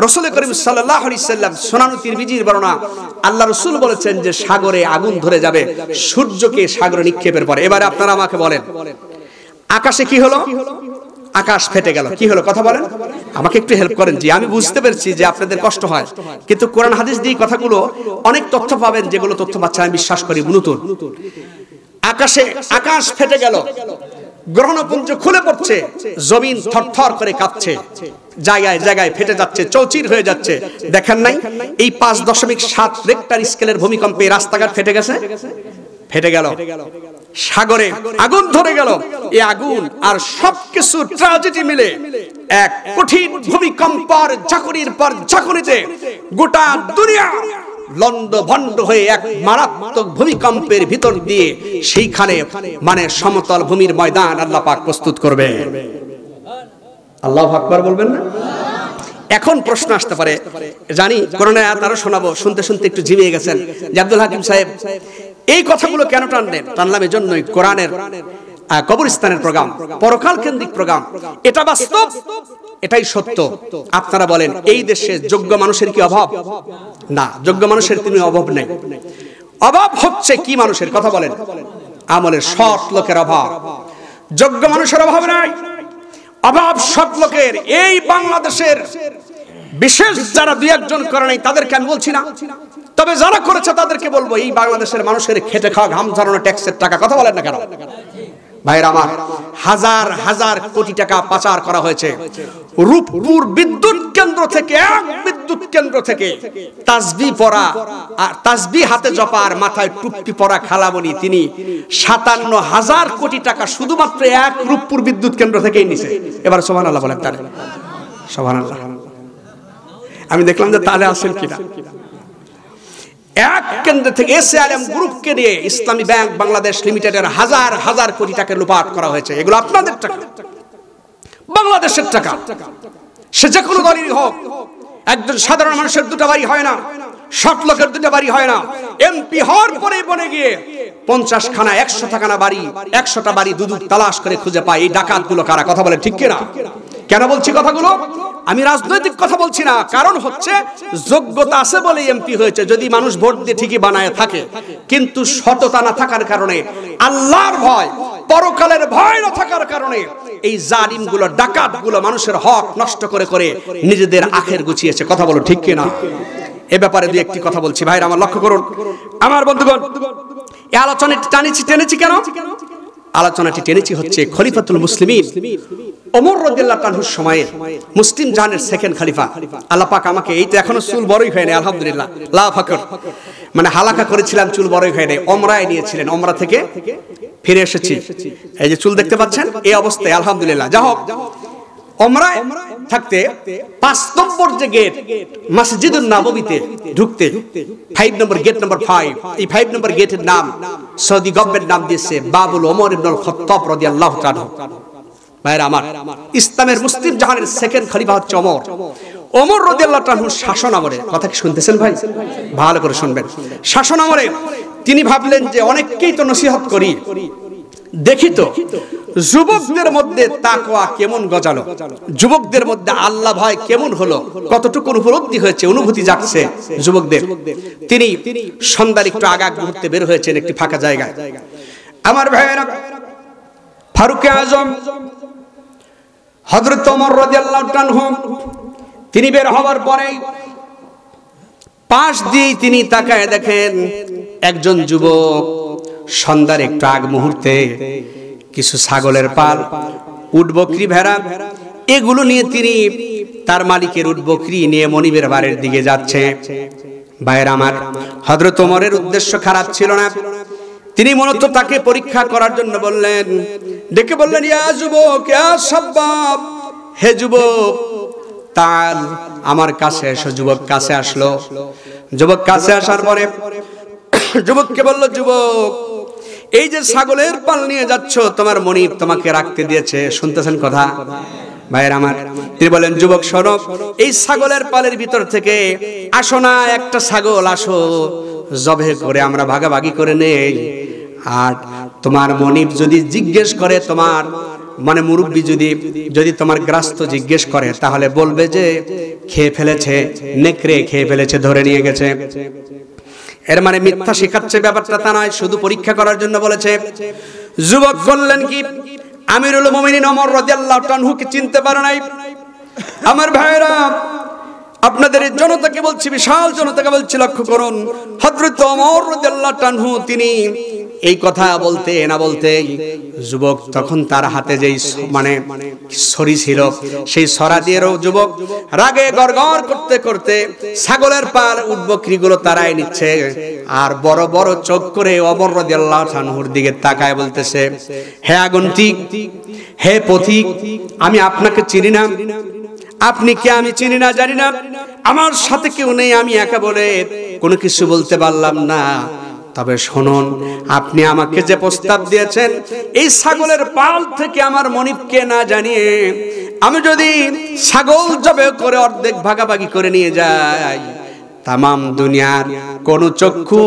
রাসূল করিম সাল্লাল্লাহু আলাইহি সাল্লাম সুনান তিরমিজির বর্ণনা, আল্লাহ রাসূল বলেছেন যে সাগরে আগুন ধরে যাবে সূর্যকে সাগরে নিক্ষেপের পরে। এবারে আপনারা আমাকে বলেন, আকাশে কি হলো? আকাশ ফেটে গেল। কি হলো? কথা বলেন, আমাকে একটু হেল্প করেন। জি, আমি বুঝতে পেরেছি যে আপনাদের কষ্ট হয়, কিন্তু কোরআন হাদিস দিয়ে কথাগুলো অনেক তথ্য পাবেন, যেগুলো তথ্য পাচ্ছেন আমি বিশ্বাস করি নতুন। আকাশ ফেটে গেল, গ্রহণপুঞ্জ খুলে পড়ছে, জমিন থরথর করে কাঁপছে, জায়গায় জায়গায় ফেটে যাচ্ছে, চৌচির হয়ে যাচ্ছে। দেখেন নাই এই 5.7 রেক্টার স্কেলের ভূমিকম্পে রাস্তাঘাট ফেটে গেছে, ফেটে গেল। সাগরে আগুন ধরে গেল। এই আগুন আর সবকিছু ট্র্যাজেডি মিলে এক কঠিন ভূমিকম্পের ঝাঁকুনির পর ঝাঁকুনিতে গোটা দুনিয়া লন্ড ভন্ড হয়ে এক মারাত্মক ভূমিকম্পের ভিতর দিয়ে সেইখানে মানে সমতল ভূমির ময়দান আল্লাহ পাক প্রস্তুত করবে। আল্লাহু আকবার বলবেন না? এখন প্রশ্ন আসতে পারে, জানি কোরআনের আয়াত আরো শোনাবো, শুনতে শুনতে একটু ঝিমিয়ে গেছেন যে আব্দুল হাকিম সাহেব এই কথাগুলো কেন টানলেন? টানলাম এজন্যই, কোরআনের কবরস্থানের প্রোগ্রাম, পরকাল কেন্দ্রিক প্রোগ্রাম, এটা বাস্তব, এটাই সত্য। আপনারা বলেন, এই দেশে যোগ্য মানুষের কি অভাব? না, যোগ্য মানুষের তুমি অভাব নেই। অভাব হচ্ছে কি মানুষের? কথা বলেন, আমলের সৎ লোকের অভাব। যোগ্য মানুষের অভাব নাই, অভাব সৎ লোকের। এই বাংলাদেশের বিশেষ যারা দুই একজন করে নাই তাদেরকে আমি বলছি না, তবে যারা করেছে তাদেরকে বলবো, এই বাংলাদেশের মানুষের খেটে খাওয়া ঘাম ঝরানো ট্যাক্সের টাকা, কথা বলেন না কেন ভাইরা আমার? হাজার হাজার কোটি টাকা পাচার করা হয়েছে। রূপপুর বিদ্যুৎ কেন্দ্র থেকে, এক বিদ্যুৎ কেন্দ্র থেকে তাসবিহ পড়া আর তাসবিহ হাতে জপার মাথায় টুপি পরা খালামণি, তিনি 57,000 কোটি টাকা শুধুমাত্র এক রূপপুর বিদ্যুৎ কেন্দ্র থেকেই নিছে। এবার সুবহানাল্লাহ বলেন, তাহলে সুবহানাল্লাহ। আমি দেখলাম যে তাহলে আসেন কিনা। এক কেন্দ্র থেকে এসএআরএম গ্রুপকে নিয়ে ইসলামী ব্যাংক বাংলাদেশ লিমিটেডের হাজার হাজার কোটি টাকা লুপাট করা হয়েছে। এগুলো আপনাদের টাকা, বাংলাদেশের টাকা। সে যে কোনো দলেরই হোক, একজন সাধারণ মানুষের দুটো বাড়ি হয় না, সৎ লোকের দুটো বাড়ি হয় না। এমপি হওয়ার পরে বনে গিয়ে 50 খানা 100 খানা বাড়ি, 100টা বাড়ি দুদুক তালাশ করে খুঁজে পায়। এই ডাকাতগুলো কারা? কথা বলে ঠিক কিনা? কেন বলছি কথাগুলো? আমি রাজনৈতিক কথা বলছি না, কারণ হচ্ছে যোগ্যতা আছে বলে এমপি হয়েছে। যদি মানুষ ভোট দিয়ে ঠিকই বানায় থাকে, কিন্তু সততা না থাকার কারণে, আল্লাহর ভয়, পরকালের ভয় না থাকার কারণে এই জালিমগুলো, ডাকাতগুলো মানুষের হক নষ্ট করে করে নিজেদের আখের গুছিয়েছে। কথা বলো ঠিক কিনা? এ ব্যাপারে দুই একটি কথা বলছি ভাইরা আমার, লক্ষ্য করুন আমার বন্ধুগণ। এই আলোচনাটি টেনেছি কেন? আলোচনাটি টেনেছি হচ্ছে খলিফাতুল মুসলিমিন ওমর রাদিয়াল্লাহু আনহুর সময়ে, মুসলিম জাহানের সেকেন্ড খলিফা। আল্লাহ পাক আমাকে, এই তো এখনো চুল বড়ই হয়নি আলহামদুলিল্লাহ, লা ফাকর, মানে হালাকা করেছিলাম, চুল বড়ই হয়নি, ওমরায় নিয়েছিলেন, ওমরা থেকে ফিরে এসেছি, এই যে চুল দেখতে পাচ্ছেন এই অবস্থায় আলহামদুলিল্লাহ। যা হোক, ওমরায় থাকতে 5 নম্বর যে গেট মসজিদুন নববীতে ঢুকতে, 5 নম্বর গেট, নম্বর 5, এই 5 নম্বর গেটের নাম সৌদি গভর্নমেন্ট নাম দিয়েছে বাবুল ওমর ইবনুল খাত্তাব রাদিয়াল্লাহু তাআলা। ভাইরা আমার, ইসলামের মুসলিম জাহানের সেকেন্ড খলিফা হচ্ছে ওমর। ওমর রাদিয়াল্লাহু তাআলার শাসন আমলে, কথা কি শুনতেছেন ভাই? ভালো করে শুনবেন। শাসন আমলে তিনি ভাবলেন যে অনেককেই তো নসিহত করি, দেখি তো যুবকদের মধ্যে তাকওয়া কেমন গজালো, যুবকদের মধ্যে আল্লাহ ভয় কেমন হলো, কতটুকু উপলব্ধি হয়েছে, অনুভূতি জাগছে যুবকদের। তিনি সন্ধ্যার একটু আগা ঘুরতে বের হয়েছেন একটি ফাঁকা জায়গায়। আমার ভাইয়েরা, ফারুক আজম হযরত ওমর রাদিয়াল্লাহু আনহু তিনি বের হওয়ার পরে পাশ দিয়ে তিনি তাকায় দেখেন একজন যুবক সন্ধ্যার একটু আগ মুহূর্তে কিছু ছাগলের পাল, উট বকরি, ভেড়া এগুলো নিয়ে তিনি তার মালিকের উট বকরি নিয়ে মনিবের বাড়ির দিকে যাচ্ছে। ভাইয়েরা আমার, হযরত ওমরের উদ্দেশ্য খারাপ ছিল না। তিনি মূলত তাকে পরীক্ষা করার জন্য বললেন, ডেকে বললেন, ইয়া যুবক, ইয়া শাবাব, হে যুবক, তাল আমার কাছে এসো। যুবক কাছে আসলো। যুবক কাছে আসার পরে যুবককে বলল, যুবক, এই যে ছাগলের পাল নিয়ে যাচ্ছ, তোমার মনিব তোমাকে রাখতে দিয়েছে, শুনতেছেন কথা? ভাইয়ের আমার, তিনি বলেন, যুবক শোনো, এই ছাগলের পালের ভিতর থেকে আসো না একটা ছাগল, আসো জবে করে আমরা ভাগাভাগি করে নেই। আর তোমার মনিব যদি জিজ্ঞেস করে, তোমার মানে মুরব্বী যদি তোমার গ্রাস্ত জিজ্ঞেস করে, তাহলে বলবে যে খেয়ে ফেলেছে, নেকড়ে খেয়ে ফেলেছে, ধরে নিয়ে গেছে। এর মানে মিথ্যা শেখাচ্ছে ব্যাপারটা তা নয়, শুধু পরীক্ষা করার জন্য বলেছে। যুবক বললেন কি, আমিরুল মুমিনিন ওমর রাদিয়াল্লাহু আনহুকে চিনতে পারে নাই। আমার ভাইরা, আপনাদের এই জনতাকে বলছি, বিশাল জনতাকে বলছি, লক্ষ্য করুন, হযরত ওমর রাদিয়াল্লাহু আনহু তিনি এই কথা বলতে না বলতে যুবক তখন তার হাতে যেই মানে ছড়ি ছিল, সেই ছড়া দিয়েও যুবক রাগে গড়গড় করতে করতে ছাগলের পাল, উট বকরিগুলো তারাই নিচ্ছে। আর বড় বড় চোখ করে ওমর রাদিয়াল্লাহু আনহুর দিকে তাকায় বলতেছে, হে আগন্তুক, হে পথিক, আমি আপনাকে চিনি না। আপনি কে আমি চিনি না, জানি না, আমার সাথে কেউ নেই, আমি একা বলে কোনো কিছু বলতে পারলাম না। তবে শুনুন, আপনি আমাকে যে প্রস্তাব দিয়েছেন, এই ছাগলের পাল থেকে আমার মনিবকে না জানিয়ে আমি যদি ছাগল জবে করে অর্ধেক ভাগাভাগি করে নিয়ে যাই, তামাম দুনিয়ার কোন চক্ষু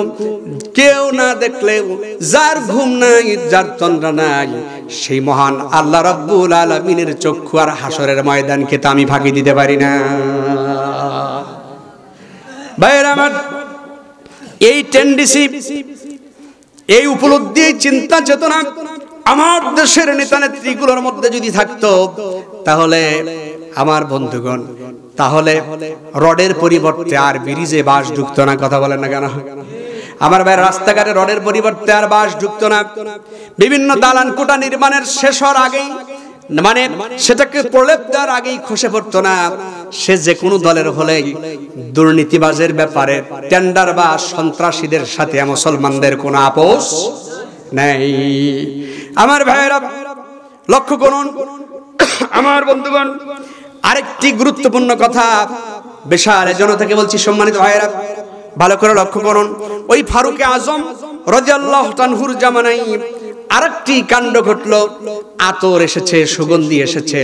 কেউ না দেখলেও, যার ঘুম নাই, যার তন্দ্রা নাই, সেই মহান আল্লাহ রাব্বুল আলামিনের চক্ষু আর হাসরের ময়দানকে তো আমি ফাঁকি দিতে পারি না। ভাইয়েরা আমার, এই টেন্ডেন্সি, এই উপলব্ধি, এই চিন্তা চেতনা আমার দেশের নেতা নেত্রীগুলোর মধ্যে যদি থাকতো, তাহলে আমার বন্ধুগণ, তাহলে রডের পরিবর্তে আর ব্রিজে বাঁশ ঢুকতো না। কথা বলেন না কেন? আমার ভাই, রাস্তাঘাটে রডের পরিবর্তে আর বাঁশ ঢুকতো না। বিভিন্ন দালান কোঠা নির্মাণের শেষ হওয়ার আগেই, মানে সেটাকে প্রলেপ দেওয়ার আগেই খসে পড়তো না। সে যে কোনো দলের হলেই দুর্নীতিবাজের ব্যাপারে, টেন্ডার বা সন্ত্রাসীদের সাথে মুসলমানদের কোনো আপোষ নেই। আমার ভাইয়েরা, লক্ষ্য করুন, আমার বন্ধুগণ, আরেকটি গুরুত্বপূর্ণ কথা বিশাল জনতাকে বলছি, সম্মানিত ভাইয়েরা, ভালো করে লক্ষ্য করুন। ওই ফারুক আজম রাদিয়াল্লাহু আনহুর জামানায় আরেকটি কাণ্ড ঘটলো। আতর এসেছে, সুগন্ধি এসেছে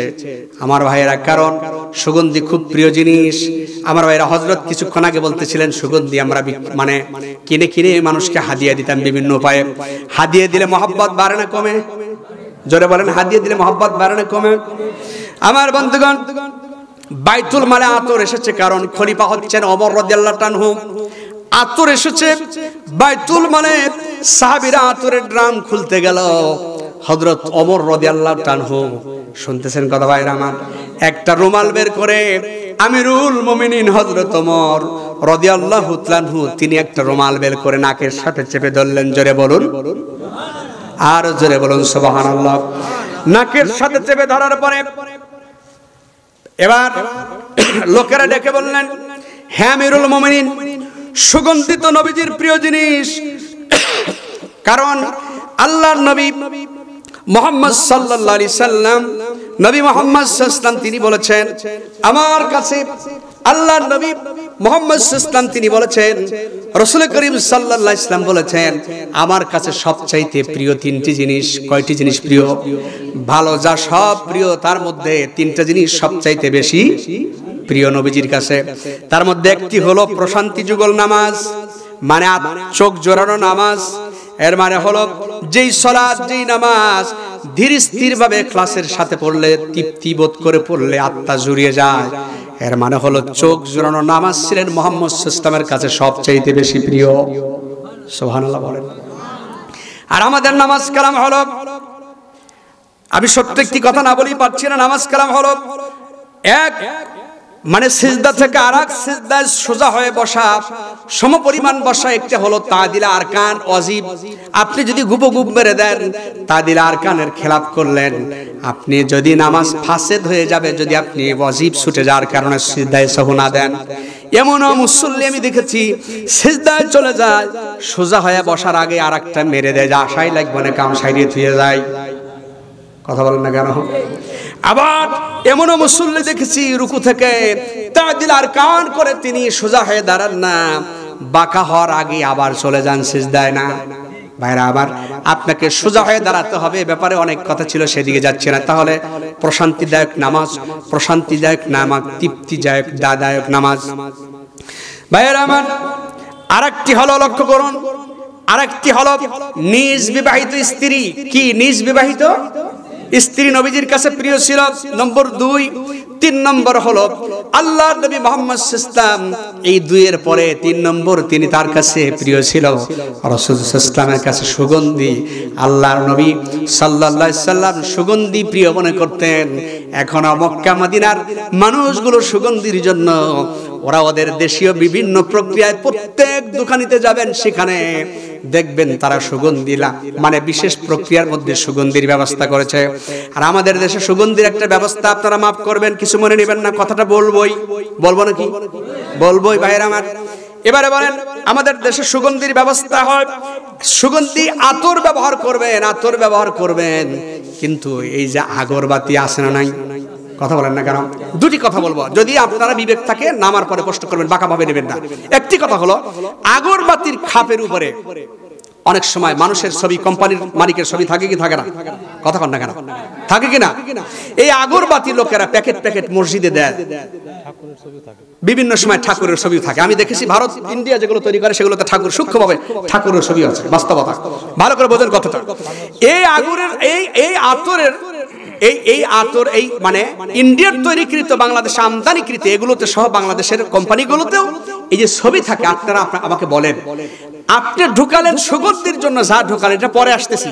আমার ভাইয়েরা, কারণ সুগন্ধি খুব প্রিয় জিনিস। আমার ভাইয়েরা, হযরত কিছুক্ষণ আগে বলতেছিলেন, সুগন্ধি আমরা মানে কিনে কিনে মানুষকে হাদিয়া দিতাম বিভিন্ন উপায়ে। হাদিয়া দিলে মহব্বত বাড়ে না কমে? জোরে বলেন, হাদিয়া দিলে মহব্বত বাড়ে না কমে? আমার বন্ধুগণ, বাইতুল মালে আতর এসেছে, কারণ খলিফা হচ্ছেন ওমর রাদিয়াল্লাহু আনহু। আতর এসেছে বাইতুল মালে, সাহাবীরা আতরের ড্রাম খুলতে গেল, হযরত ওমর রাদিয়াল্লাহু আনহু, শুনতেছেন কথা ভাইরা আমার, একটা রুমাল বের করে আমিরুল মুমিনিন হযরত ওমর রাদিয়াল্লাহু আনহু তিনি একটা রুমাল বের করে নাকের সাথে চেপে ধরলেন। জোরে বলুন, আর জোরে বলুন সুবহানাল্লাহ। নাকের সাথে চেপে ধরার পরে এবার লোকেরা ডেকে বললেন, হে আমিরুল মুমিনিন, সুগন্ধিত নবীজির প্রিয় জিনিস, কারণ আল্লাহর নবী মুহাম্মদ সাল্লাল্লাহু আলাইহি সাল্লাম, নবী মুহাম্মদ সাল্লাল্লাহু আলাইহি সাল্লাম তিনি বলেছেন, আমার কাছে আল্লাহর নবী মুহাম্মদ সাল্লাল্লাহু আলাইহি সাল্লাম তিনি বলেছেন, রাসূল করিম সাল্লাল্লাহু আলাইহি সাল্লাম বলেছেন, আমার কাছে সবচাইতে প্রিয় তিনটি জিনিস। কয়টি জিনিস প্রিয়? ভালো যা সব প্রিয়, তার মধ্যে তিনটা জিনিস সবচাইতে বেশি প্রিয় নবীজির কাছে। তার মধ্যে একটি হলো প্রশান্তি যুগল নামাজ, মানে চোখ জোড়ানো নামাজ। এর মানে হলো যেই সালাত, যেই নামাজ ধীর স্থির ভাবে ক্লাসের সাথে পড়লে, তৃপ্তি বোধ করে পড়লে আত্মা জুড়িয়ে যায়। এর মানে হলো চোখ জোড়ানো নামাজ ছিলেন মুহাম্মদ সাল্লাল্লাহু আলাইহি ওয়াসাল্লামের কাছে সবচাইতে বেশি প্রিয়। সুবহানাল্লাহ বলেন। আর আমাদের নামাজ কালাম হলো, আমি সত্য একটি কথা না বলেই পারছি না, নামাজ কালাম হলো এক মানে সিজদা থেকে আরেক সিজদায় সোজা হয়ে বসা, সমপরিমাণ বসা। একটা হলো তাদিল আরকান ওয়াজিব। আপনি যদি গুবগুব মেরে দেন তাদিল আরকানের খেলাপ করলেন, আপনি যদি নামাজ ফাসেদ হয়ে যাবে, যদি আপনি ওয়াজিব ছুটে যাওয়ার কারণে সিজদায় সাহু না দেন। এমনও মুসল্লি আমি দেখেছি সিজদায় চলে যায়, সোজা হয়ে বসার আগে আরেকটা মেরে দেয়, যা আশাই লাগবে না, কাম সাইডে থুয়ে যায়। কথা বলেন না কেন? আবার এমনও মুসল্লি দেখেছি রুকু থেকে তাদিল আরকান করে তিনি সোজা হয়ে দাঁড়ান না, বাঁকা হওয়ার আগে আবার চলে যান সিজদায়। না ভাইরা, আবার আপনাকে সোজা হয়ে দাঁড়াতে হবে। ব্যাপারে অনেক কথা ছিল, সেদিকে যাচ্ছে না। তাহলে প্রশান্তিদায়ক নামাজ, প্রশান্তিদায়ক নামাজ, তৃপ্তিদায়ক দাদায়ক নামাজ। ভাইরা আমার, আরেকটি হলো, লক্ষ্য করুন, আরেকটি হলো নিজ বিবাহিত স্ত্রী। কি নিজ বিবাহিত স্ত্রী নবীজির কাছে প্রিয় ছিল, নম্বর 2। 3 নম্বর হলো আল্লাহর নবী মুহাম্মদ সাল্লাল্লাহু আলাইহি ওয়াসাল্লাম। এই 2 এর পরে 3 নম্বর তিনি তার কাছে প্রিয় ছিল, রাসূল সাল্লাল্লাহু আলাইহি ওয়াসাল্লামের কাছে সুগন্ধি। আল্লাহর নবী সাল্লাল্লাহু আলাইহি ওয়াসাল্লাম সুগন্ধি প্রিয় মনে করতেন। এখন মক্কা মদিনার মানুষগুলো সুগন্ধির জন্য ওরা ওদের দেশীয় বিভিন্ন প্রক্রিয়ায় প্রত্যেক দোকানিতে যাবেন, সেখানে দেখবেন তারা সুগন্ধি মানে বিশেষ প্রক্রিয়ার মধ্যে সুগন্ধির ব্যবস্থা করেছে। আর আমাদের দেশে সুগন্ধির একটা ব্যবস্থা, আপনারা মাফ করবেন, কিছু মনে নেবেন না, কথাটা বলবোই, বলবো নাকি? বলবোই ভাইরা আমার। এবারে বলেন, আমাদের দেশে সুগন্ধির ব্যবস্থা হয়, সুগন্ধি আতর ব্যবহার করবেন, আতর ব্যবহার করবেন, কিন্তু এই যে আগরবাতি আছে না নাই? কথা বলেন না কেন? 2টি কথা বলবো, যদি আপনারা বিবেক থাকে নামার পরে প্রশ্ন করবেন, বাঁকা ভাবে নেবেন না। একটি কথা হলো, আগরবাতির খাপের উপরে অনেক সময় মানুষের ছবি, কোম্পানির মালিকের ছবি থাকে কি থাকে না? কথা বলেন না কেন? থাকে কি না? এই আগরবাতি লোকেরা প্যাকেট প্যাকেট মসজিদে দেয়, বিভিন্ন সময় ঠাকুরের ছবি থাকে। আমি দেখেছি ভারত, ইন্ডিয়া যেগুলো তৈরি করে সেগুলোতে ঠাকুর, সূক্ষ্মভাবে ঠাকুরের ছবি আছে, বাস্তবতা। ভালো করে বোঝেন কথাটা। এই আগরের এই আতরের এই আতর, এই মানে ইন্ডিয়ার তৈরিকৃত, বাংলাদেশে আমদানিকৃত, এগুলোতে সহ বাংলাদেশের কোম্পানিগুলোতেও এই যে ছবি থাকে। আপনারা আমাকে বলেন, আপনি ঢুকালেন সুগন্ধির জন্য, যা ঢুকালেন এটা পরে আসতেছি,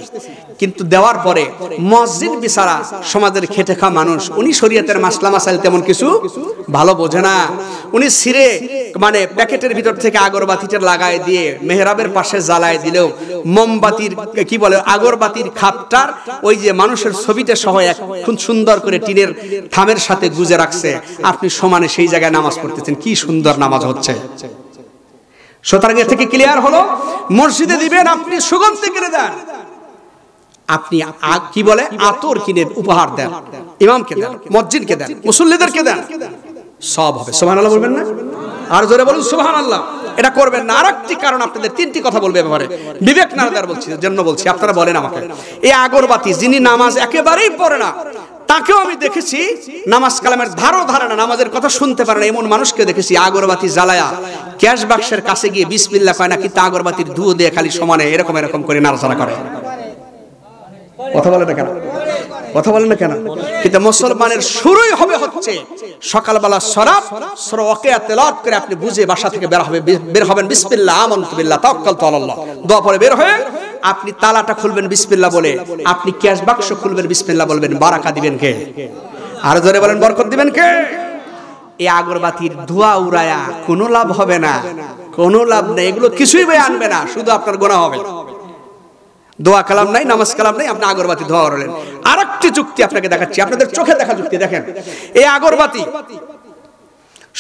কিন্তু দেওয়ার পরে মসজিদ বিচারা সমাজের খেটে খাওয়া মানুষ, উনি শরীয়তের মাসলা মাসাইল তেমন কিছু ভালো বোঝে না। উনি ছিঁড়ে মানে প্যাকেটের ভিতর থেকে আগরবাতিটা লাগায় দিয়ে মেহরাবের পাশে জ্বালায় দিলেও মোমবাতির কি বলে আগরবাতির খাপটার ওই যে মানুষের ছবিটা সহ খুব সুন্দর করে টিনের থামের সাথে গুজে রাখছে। আপনি সমানে সেই জায়গায় নামাজ পড়তেছেন, কি সুন্দর নামাজ হচ্ছে। সুতরাং এর থেকে ক্লিয়ার হলো, মসজিদে দিবেন আপনি সুগন্ধি কিনে দেন, আপনি কি বলে আতর কিনে উপহার দেন, ইমামকে দেন, মসজিদকে দেন, মুসল্লিদেরকে দেন, সব হবে। সুবহানাল্লাহ বলবেন না? আর জোরে বলুন সুবহানাল্লাহ। এটা করবেন না। আরেকটি কারণ, আপনাদের 3টি কথা বলবে ব্যাপারে, বিবেক নারদার বলছি, জন্য বলছি, আপনারা বলেন আমাকে। এই আগরবাতি যিনি নামাজ একেবারেই পড়ে না, তাকেও আমি দেখেছি নামাজ কালামের ধারও ধারে না, নামাজের কথা শুনতে পারে না, এমন মানুষকে দেখেছি আগরবাতি জ্বালায়া ক্যাশ বাক্সের কাছে গিয়ে বিসমিল্লাহ কয় না, কিন্তু আগরবাতির ধুয়ো দিয়ে খালি সমানে এরকম এরকম করে নাড়াচাড়া করে। কথা বলে না কেন? কথা বলেন না কেন? কিন্তু মুসলমানের শুরুই হবে হচ্ছে সকালবেলা সূরা ওয়াকিয়া তেলাওয়াত করে আপনি বুঝে বাসা থেকে বের হবেন বিসমিল্লাহ আমানতু বিল্লাহ তাওয়াক্কালতু আলাল্লাহ, দোয়া পড়ে বের হয়ে আপনি তালাটা খুলবেন বিসমিল্লাহ বলে, আপনি ক্যাশ বাক্স খুলবেন বিসমিল্লাহ বলবেন, বারাকা দিবেন কে? আর জোরে বলেন, বরকত দিবেন কে? এই আগরবাতির ধোঁয়া উড়ায়া কোনো লাভ হবে না, কোনো লাভ নেই, এগুলো কিছুই বয়ে আনবে না, শুধু আপনার গুনাহ হবে। দোয়া কালাম নাই, নামাজ কালাম নাই, আপনি আগরবাতি ধোয়া করলেন। আরেকটি যুক্তি আপনাকে দেখাচ্ছি, আপনাদের চোখে দেখা যুক্তি দেখেন। এই আগরবাতি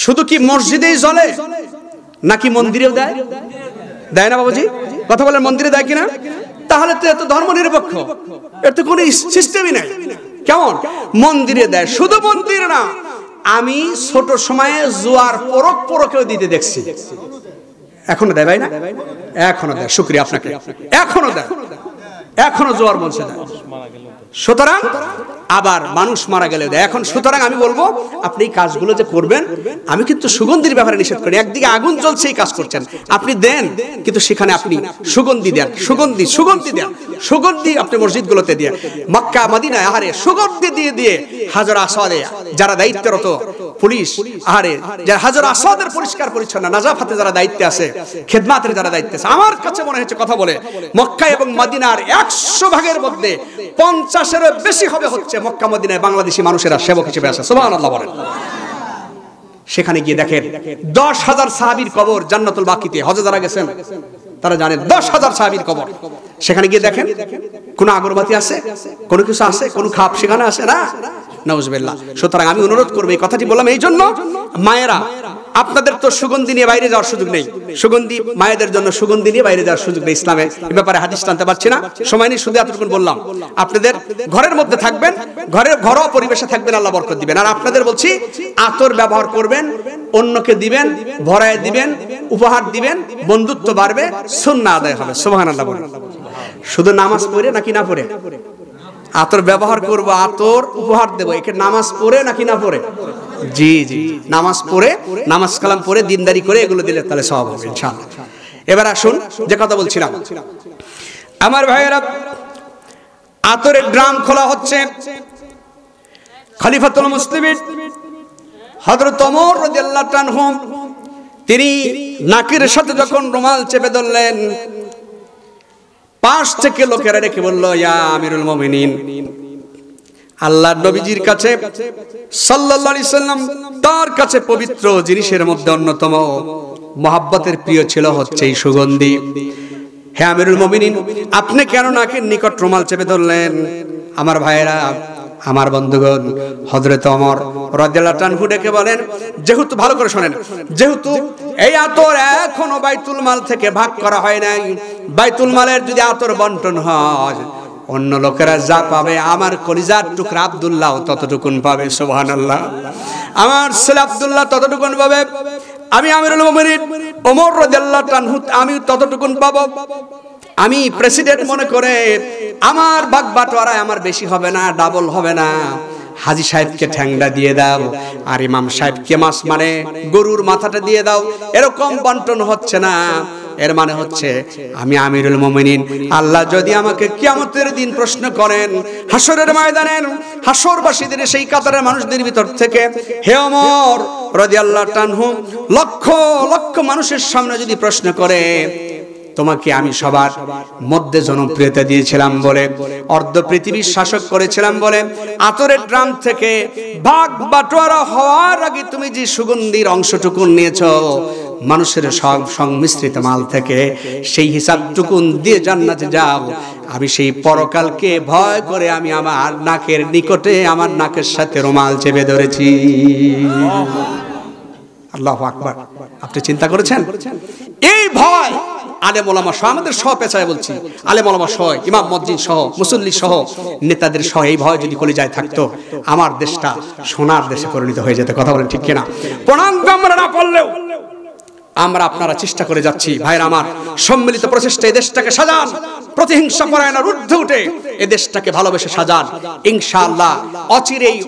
শুধু কি মসজিদেই জ্বলে নাকি মন্দিরেও দেয়? দেয় না বাবুজি? কথা বলেন, মন্দিরে দেয় কিনা? তাহলে তো এত ধর্ম নিরপেক্ষ, এর তো কোনো সিস্টেমই নাই। কেমন? মন্দিরে দেয়। শুধু মন্দির না, আমি ছোট সময়ে জোয়ার পরকেও দিতে দেখছি। এখনো দেয় ভাই না? এখনো দেয়, শুকরিয়া আপনাকে, এখনো দেয়, এখনো জোয়ার মঞ্চে দেয়। সুতরাং আবার মানুষ মারা গেলে দেয়। এখন সুতরাং আমি বলবো, আপনি এই কাজগুলো যে করবেন, আমি কিন্তু সুগন্ধির ব্যাপারে নিষেধ করি। একদিকে আগুন জ্বলছে, এই কাজ করছেন, আপনি দেন, কিন্তু সেখানে আপনি সুগন্ধি দেন, সুগন্ধি দেন। সুগন্ধি আপনি মসজিদগুলোতে দিয়ে, মক্কা মদিনায় আহারে সুগন্ধি দিয়ে দিয়ে হাজর আসওয়াদে যারা দায়িত্বরত পুলিশ, আহারে যারা হাজর আসওয়াদের পরিষ্কার পরিচ্ছন্ন নাজাফাতে যারা দায়িত্বে আছে, খেদমাতের যারা দায়িত্বে আছে, আমার কাছে মনে হচ্ছে কথা বলে মক্কা এবং মদিনার 100 ভাগের মধ্যে 50-এরও বেশি হবে হচ্ছে মক্কা মদিনায় বাংলাদেশি মানুষেরা সেবক হিসেবে আসে। সুবহানাল্লাহ বলেন। সেখানে গিয়ে দেখেন 10,000 সাহাবীর কবর জান্নাতুল বাকিতে। হজে যারা গেছেন তারা জানেন 10,000 সাহাবীর কবর। সেখানে গিয়ে দেখেন কোন আগরবাতি আছে, কোন কিছু আছে, কোন খাপ সেখানে আছে না, নাউজুবিল্লাহ। সুতরাং আমি অনুরোধ করব, এই কথাটি বললাম এই জন্য, মায়েরা আপনাদের তো সুগন্ধি নিয়ে বাইরে যাওয়ার সুযোগ নেই, সুগন্ধি মায়েদের জন্য সুগন্ধি নিয়ে বাইরে যাওয়ার সুযোগ নেই ইসলামে। এই ব্যাপারে হাদিস টানতে পারছি না, সময় নেই, শুধু এতটুকু বললাম। আপনাদের ঘরের মধ্যে থাকবেন, ঘরোয়া পরিবেশে থাকবেন, আল্লাহ বরকত দিবেন। আর আপনাদের বলছি আতর ব্যবহার করবেন, অন্যকে দিবেন, ভরায় দিবেন, উপহার দিবেন, বন্ধুত্ব বাড়বে, সুন্নাহ আদায় হবে। সুবহানাল্লাহ বলেন। শুধু নামাজ পড়ে নাকি না পড়ে আতর ব্যবহার করব, আতর উপহার দেব, একে নামাজ পড়ে নাকি না পড়ে? জি জি, নামাজ পড়ে, নামাজ কালাম পড়ে, দিনদারি করে এগুলো দিলে তাহলে সওয়াব হবে ইনশাআল্লাহ। এবার আসুন যে কথা বলছিলাম, আমার ভাইয়েরা, আতরের ড্রাম খোলা হচ্ছে। খলিফাতুল মুসলিমিন হযরত ওমর রাদিয়াল্লাহু আনহু তিনি নাকের সাথে যখন রুমাল চেপে ধরলেন, পাশ থেকে লোকেরা ডেকে বলল, ইয়া আমিরুল মুমিনিন, আল্লাহর নবীজির কাছে সাল্লাল্লাহু আলাইহি সাল্লাম, তার কাছে পবিত্র জিনিসের মধ্যে অন্যতম মহব্বতের প্রিয় ছিল হচ্ছে এই সুগন্ধি। হে আমিরুল মুমিনিন, আপনি কেন নাকের নিকট রুমাল চেপে ধরলেন? আমার ভাইয়েরা, আমার বন্ধুগণ, হযরত ওমর রাদিয়াল্লাহু আনহু ডেকে বলেন, যেহেতু, ভালো করে শুনেন, যেহেতু এই আতর এখনো বাইতুল মাল থেকে ভাগ করা হয় নাই, বাইতুল মালের যদি আতর বন্টন হয়, অন্য লোকেরা যা পাবে আমার কলিজার টুকরা আব্দুল্লাহ ততটুকুন পাবে। সুবহানাল্লাহ। আমার ছেলে আব্দুল্লাহ ততটুকুন পাবে, আমি আমিরুল মুমিনিন ওমর রাদিয়াল্লাহু আনহু আমি ততটুকুন পাবো। আমি প্রেসিডেন্ট মনে করে আমার ভাগ বাটোয়ারায় আমার বেশি হবে না, ডাবল হবে না। হাজী সাহেবকে ঠ্যাংটা দিয়ে দাও, আর ইমাম সাহেবকে মাছ মানে গরুর মাথাটা দিয়ে দাও, এরকম বন্টন হচ্ছে না। এর মানে হচ্ছে আমি আমিরুল মুমিনিন, আল্লাহ যদি আমাকে কিয়ামতের দিন প্রশ্ন করেন, হাসরের ময়দানে হাসরবাসীদের সেই কাতারের মানুষদের ভিতর থেকে, হে ওমর রাদিয়াল্লাহু আনহু, লক্ষ লক্ষ মানুষের সামনে যদি প্রশ্ন করে, তোমাকে আমি সবার মধ্যে জনপ্রিয়তা দিয়েছিলাম বলে, অর্ধ পৃথিবীর শাসক করেছিলাম বলে, আতরের ড্রাম থেকে ভাগ বাটোয়ারা হওয়ার আগে তুমি যে সুগন্ধির অংশটুকু নিয়েছো মানুষের সংমিশ্রিত মাল থেকে, সেই হিসাবটুকুন দিয়ে জান্নাতে যাও। আমি সেই পরকালকে ভয় করে আমি আমার নাকের নিকটে, আমার নাকের সাথে রুমাল চেপে ধরেছি। আল্লাহু আকবার। আপনি চিন্তা করেছেন এই ভয়? আলেম ওলামা সহ, আমাদের সহ পেছায় বলছি, আলেম ওলামা সহ, ইমাম মসজিদ সহ, মুসল্লি সহ, নেতাদের সহ এই ভয় যদি কলিজায় থাকতো, আমার দেশটা সোনার দেশে পরিণত হয়ে যেত। কথা বলেন ঠিক কিনা? পূর্ণাঙ্গ আমরা না পড়লেও আমরা আপনারা চেষ্টা করে যাচ্ছি। ভাইরা আমার, সম্মিলিত প্রচেষ্টা এই দেশটাকে সাজান, প্রতিহিংসা পরায়ণের ঊর্ধ্বে উঠে এই দেশটাকে ভালোবেসে সাজান। ইনশাআল্লাহ অচিরেই,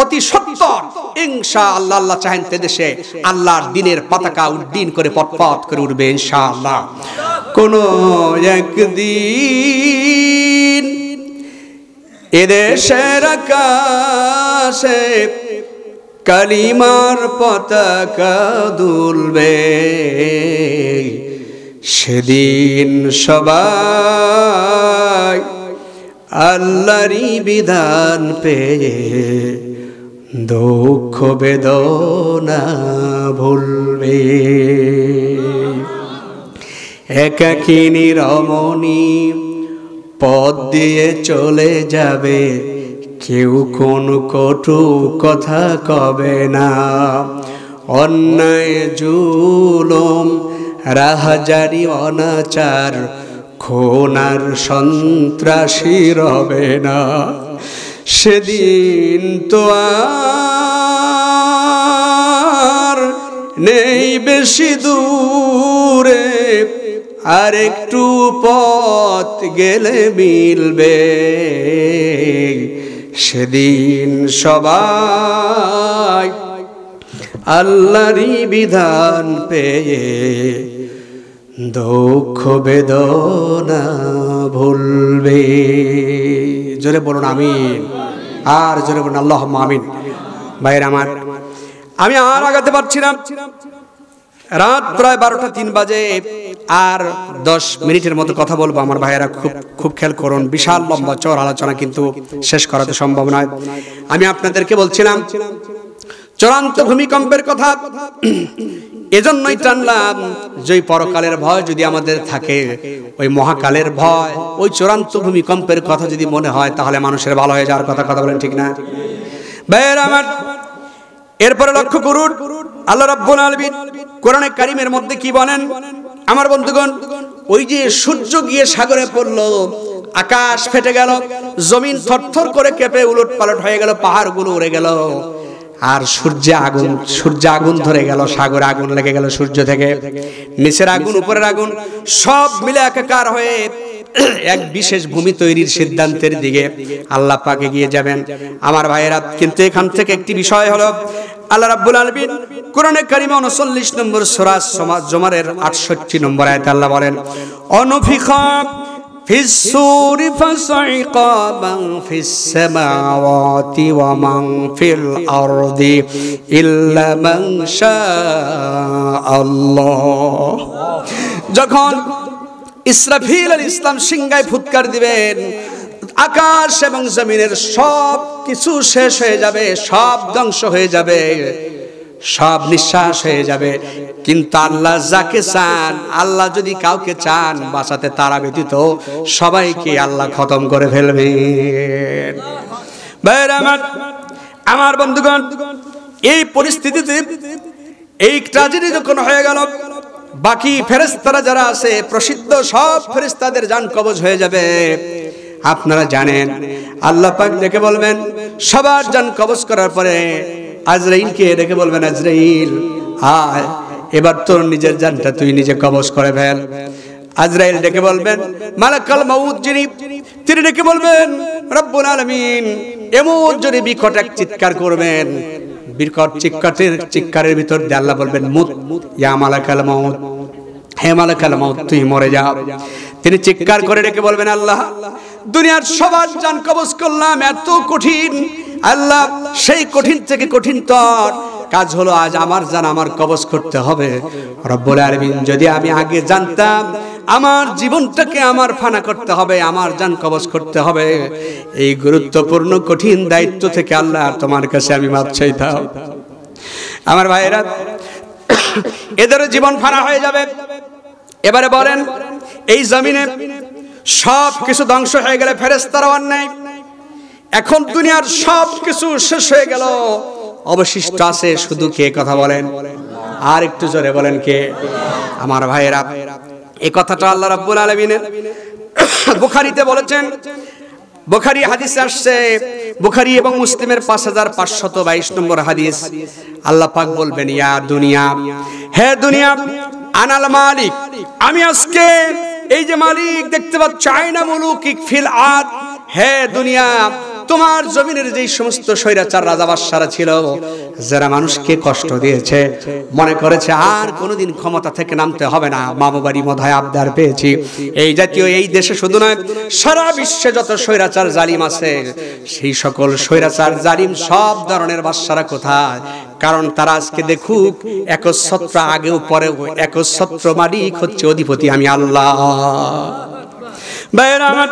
অতি সত্বর ইনশাআল্লাহ, আল্লাহ চাহেন তে দেশে আল্লাহর দ্বীনের পতাকা উড্ডীন করে পটপট করে উঠবে ইনশাআল্লাহ। কোন একদিন এ দেশের আকাশে কালিমার পতাকা দুলবে, সেদিন সবাই আল্লাহরই বিধান পেয়ে দুঃখ বেদনা ভুলবে। একাকিনী রমণী পথ দিয়ে চলে যাবে, কেউ কোনো কটু কথা কবে না, অন্যায় জুলুম রাহাজারি অনাচার খুনার সন্ত্রাসী রবে না। সেদিন তো আর নেই বেশি দূরে, আর একটু পথ গেলে মিলবে, সেদিন সবাই আল্লাহরই বিধান পেয়ে দুঃখ বেদনা ভুলবে। জোরে বলুন আমিন, আর জোরে বলুন আল্লাহুম্মা আমিন। ভাইরা আমার, আমি আর আগাতে পারছি না, রাত প্রায় 12টা 3 বাজে, আর 10 মিনিটের মতো কথা বলবো। আমার ভাইয়েরা খুব খেয়াল করুন, বিশাল লম্বা চওড়া আলোচনা কিন্তু শেষ করা তো সম্ভব নয়। আমি আপনাদেরকে বলছিলাম চূড়ান্ত ভূমিকম্পের কথা, এজন্যই টানলাম যে পরকালের ভয় যদি আমাদের থাকে, ওই মহাকালের ভয়, ওই চূড়ান্ত ভূমিকম্পের কথা যদি মনে হয়, তাহলে মানুষের ভালো হয়ে যাওয়ার কথা বলেন, ঠিক না ভাইয়েরা আমার? এরপরে লক্ষ্য করুন আল্লাহ রাব্বুল আলামিন কোরআনে কারীমের মধ্যে কি বলেন আমার বন্ধুগণ? ওই যে সূর্য গিয়ে সাগরে পড়লো, আকাশ ফেটে গেল, জমিন থরথর করে কেঁপে উলটপালট হয়ে গেল, পাহাড়গুলো উড়ে গেল, আর সূর্যে আগুন ধরে গেল, সাগরে আগুন লেগে গেল, সূর্য থেকে নিচের আগুন উপরের আগুন সব মিলে একাকার হয়ে এক বিশেষ ভূমি তৈরির সিদ্ধান্তের দিকে আল্লাহ পাক এগিয়ে যাবেন আমার ভাইয়েরা। কিন্তু এখান থেকে একটি বিষয় হলো, আল্লাহ রাব্বুল আলামিন কোরআনে কারিমে 39 নম্বর সূরা জুমারের 68 নম্বর আয়াতে আল্লাহ বলেন, অনুফিখা ফিস সূরি ফাসাইকা মান ফিস সামাওয়াতি ওয়া মান ফিল আরদি ইল্লা মান শাআল্লাহ। যখন ইসরাফিল আলাইহিস সালাম সিংহায় ফুৎকার দিবেন, আকাশ এবং জমিনের সব কিছু শেষ হয়ে যাবে, সব ধ্বংস হয়ে যাবে, সব নিঃশ্বাস হয়ে যাবে। কিন্তু আল্লাহ যাকে চান, আল্লাহ যদি কাউকে চান বাঁচাতে, তারা ব্যতীত সবাইকে আল্লাহ খতম করে ফেলবেন। ভাইরা আমার বন্ধুগণ, এই পরিস্থিতিতে এই ট্র্যাজেডি যখন হয়ে গেল, বাকি ফেরেশতারা যারা আছে, প্রসিদ্ধ সব ফেরেশতাদের জান কবজ হয়ে যাবে। আপনারা জানেন আল্লাহ পাক ডেকে বলবেন, সবার জান কবজ করার পরে আজরাইলকে ডেকে বলবেন, আজরাইল আয়, এবার তোর নিজের জানটা তুই নিজে কবজ করে ফেল। আজরাইল ডেকে বলবেন, মালাকুল মাউত যিনি, তিনি ডেকে বলবেন, রব্বুল আলামিন এমন জোরে বিকট এক চিৎকার করবেন, বিকট চিৎকারের ভিতর দিয়ে আল্লাহ বলবেন, মুত ইয়া মালাকুল মাউত, হে মালাকুল মাউত তুই মরে যা। তিনি চিৎকার করে ডেকে বলবেন, আল্লাহ দুনিয়ার সবার জান কবজ করলাম, এত কঠিন, আল্লাহ সেই কঠিন থেকে কঠিনতর কাজ হলো আজ আমার জান আমার কবজ করতে হবে। রব্বুল আলামিন যদি আমি আগে জানতাম আমার জীবনটাকে আমার ফানা করতে হবে, আমার জান কবজ করতে হবে, এই গুরুত্বপূর্ণ কঠিন দায়িত্ব থেকে আল্লাহ তোমার কাছে আমি মাপ চাইতাম। আমার ভাইয়েরা, এদেরও জীবন ফানা হয়ে যাবে। এবারে বলেন, এই জমিনে সব কিছু ধ্বংস হয়ে গেলে ফেরেশতারা আর নাই, এখন দুনিয়ার সব কিছু শেষ হয়ে গেল, অবশিষ্ট আছে শুধু কে? কথা বলেন, আর একটু জোরে বলেন কে? আমার ভাইয়েরা, এই কথাটা আল্লাহ রাব্বুল আলামিনের বুখারীতে বলেছেন। বুখারী হাদিসে আসছে, বুখারী এবং মুসলিমের 5522 নম্বর হাদিস। আল্লাহ পাক বলবেন, ইয়া দুনিয়া, হে দুনিয়া, আনাল মালিক, আমি আজকে এই যে মালিক দেখতে পাচ্ছ, আইনা মুলুকিক ফিল আরদ, হে দুনিয়া, তোমার জমিনের যেই সমস্ত স্বৈরাচার রাজা বাদশারা ছিল, যারা মানুষকে কষ্ট দিয়েছে, মনে করেছে আর কোনোদিন ক্ষমতা থেকে নামতে হবে না, মামুবাড়ি মধায় আবদার পেয়েছি, এই জাতীয় এই দেশে শুধু নয় সারা বিশ্বে যত স্বৈরাচার জালিম আছে, সেই সকল স্বৈরাচার জালিম সব ধরনের বাদশারা কোথায়? কারণ তারা আজকে দেখুক একচ্ছত্র, আগেও পরেও একচ্ছত্র মালিক হচ্ছে অধিপতি আমি আল্লাহ। ভাইরা আমার,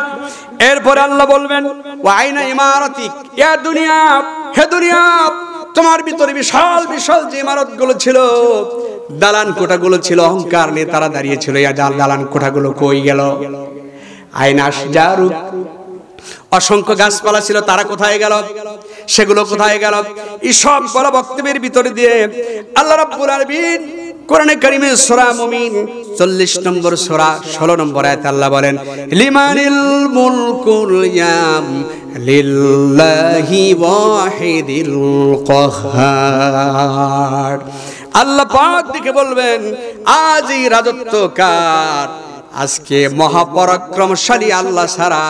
এরপরে আল্লাহ বলবেন, ওয়া আইনা ইমারাতিক, ইয়া দুনিয়া, হে দুনিয়া, তোমার ভিতরে বিশাল বিশাল যে ইমারতগুলো ছিল, দালান কোঠাগুলো ছিল, অহংকার নিয়ে তারা দাঁড়িয়েছিল, ইয়া দালান কোঠাগুলো কই গেল? আইনা আশজারুক, অসংখ্য গাছপালা ছিল, তারা কোথায় গেল? সেগুলো কোথায় গেল? এই সব বলা বক্তব্যের ভিতরে দিয়ে আল্লাহ রাব্বুল আলামিন কোরআনে কারিমে সূরা মুমিন 40 নম্বর সূরা 16 নম্বর আয়াতে আল্লাহ বলেন, লিমানিল মুলকুল ইয়াম লিল্লাহি ওয়াহিদিল কাহ্হার। আল্লাহ পাক দিকে বলবেন, আজ এই রাজত্ব কার? আজকে মহাপরাক্রমশালী আল্লাহ ছাড়া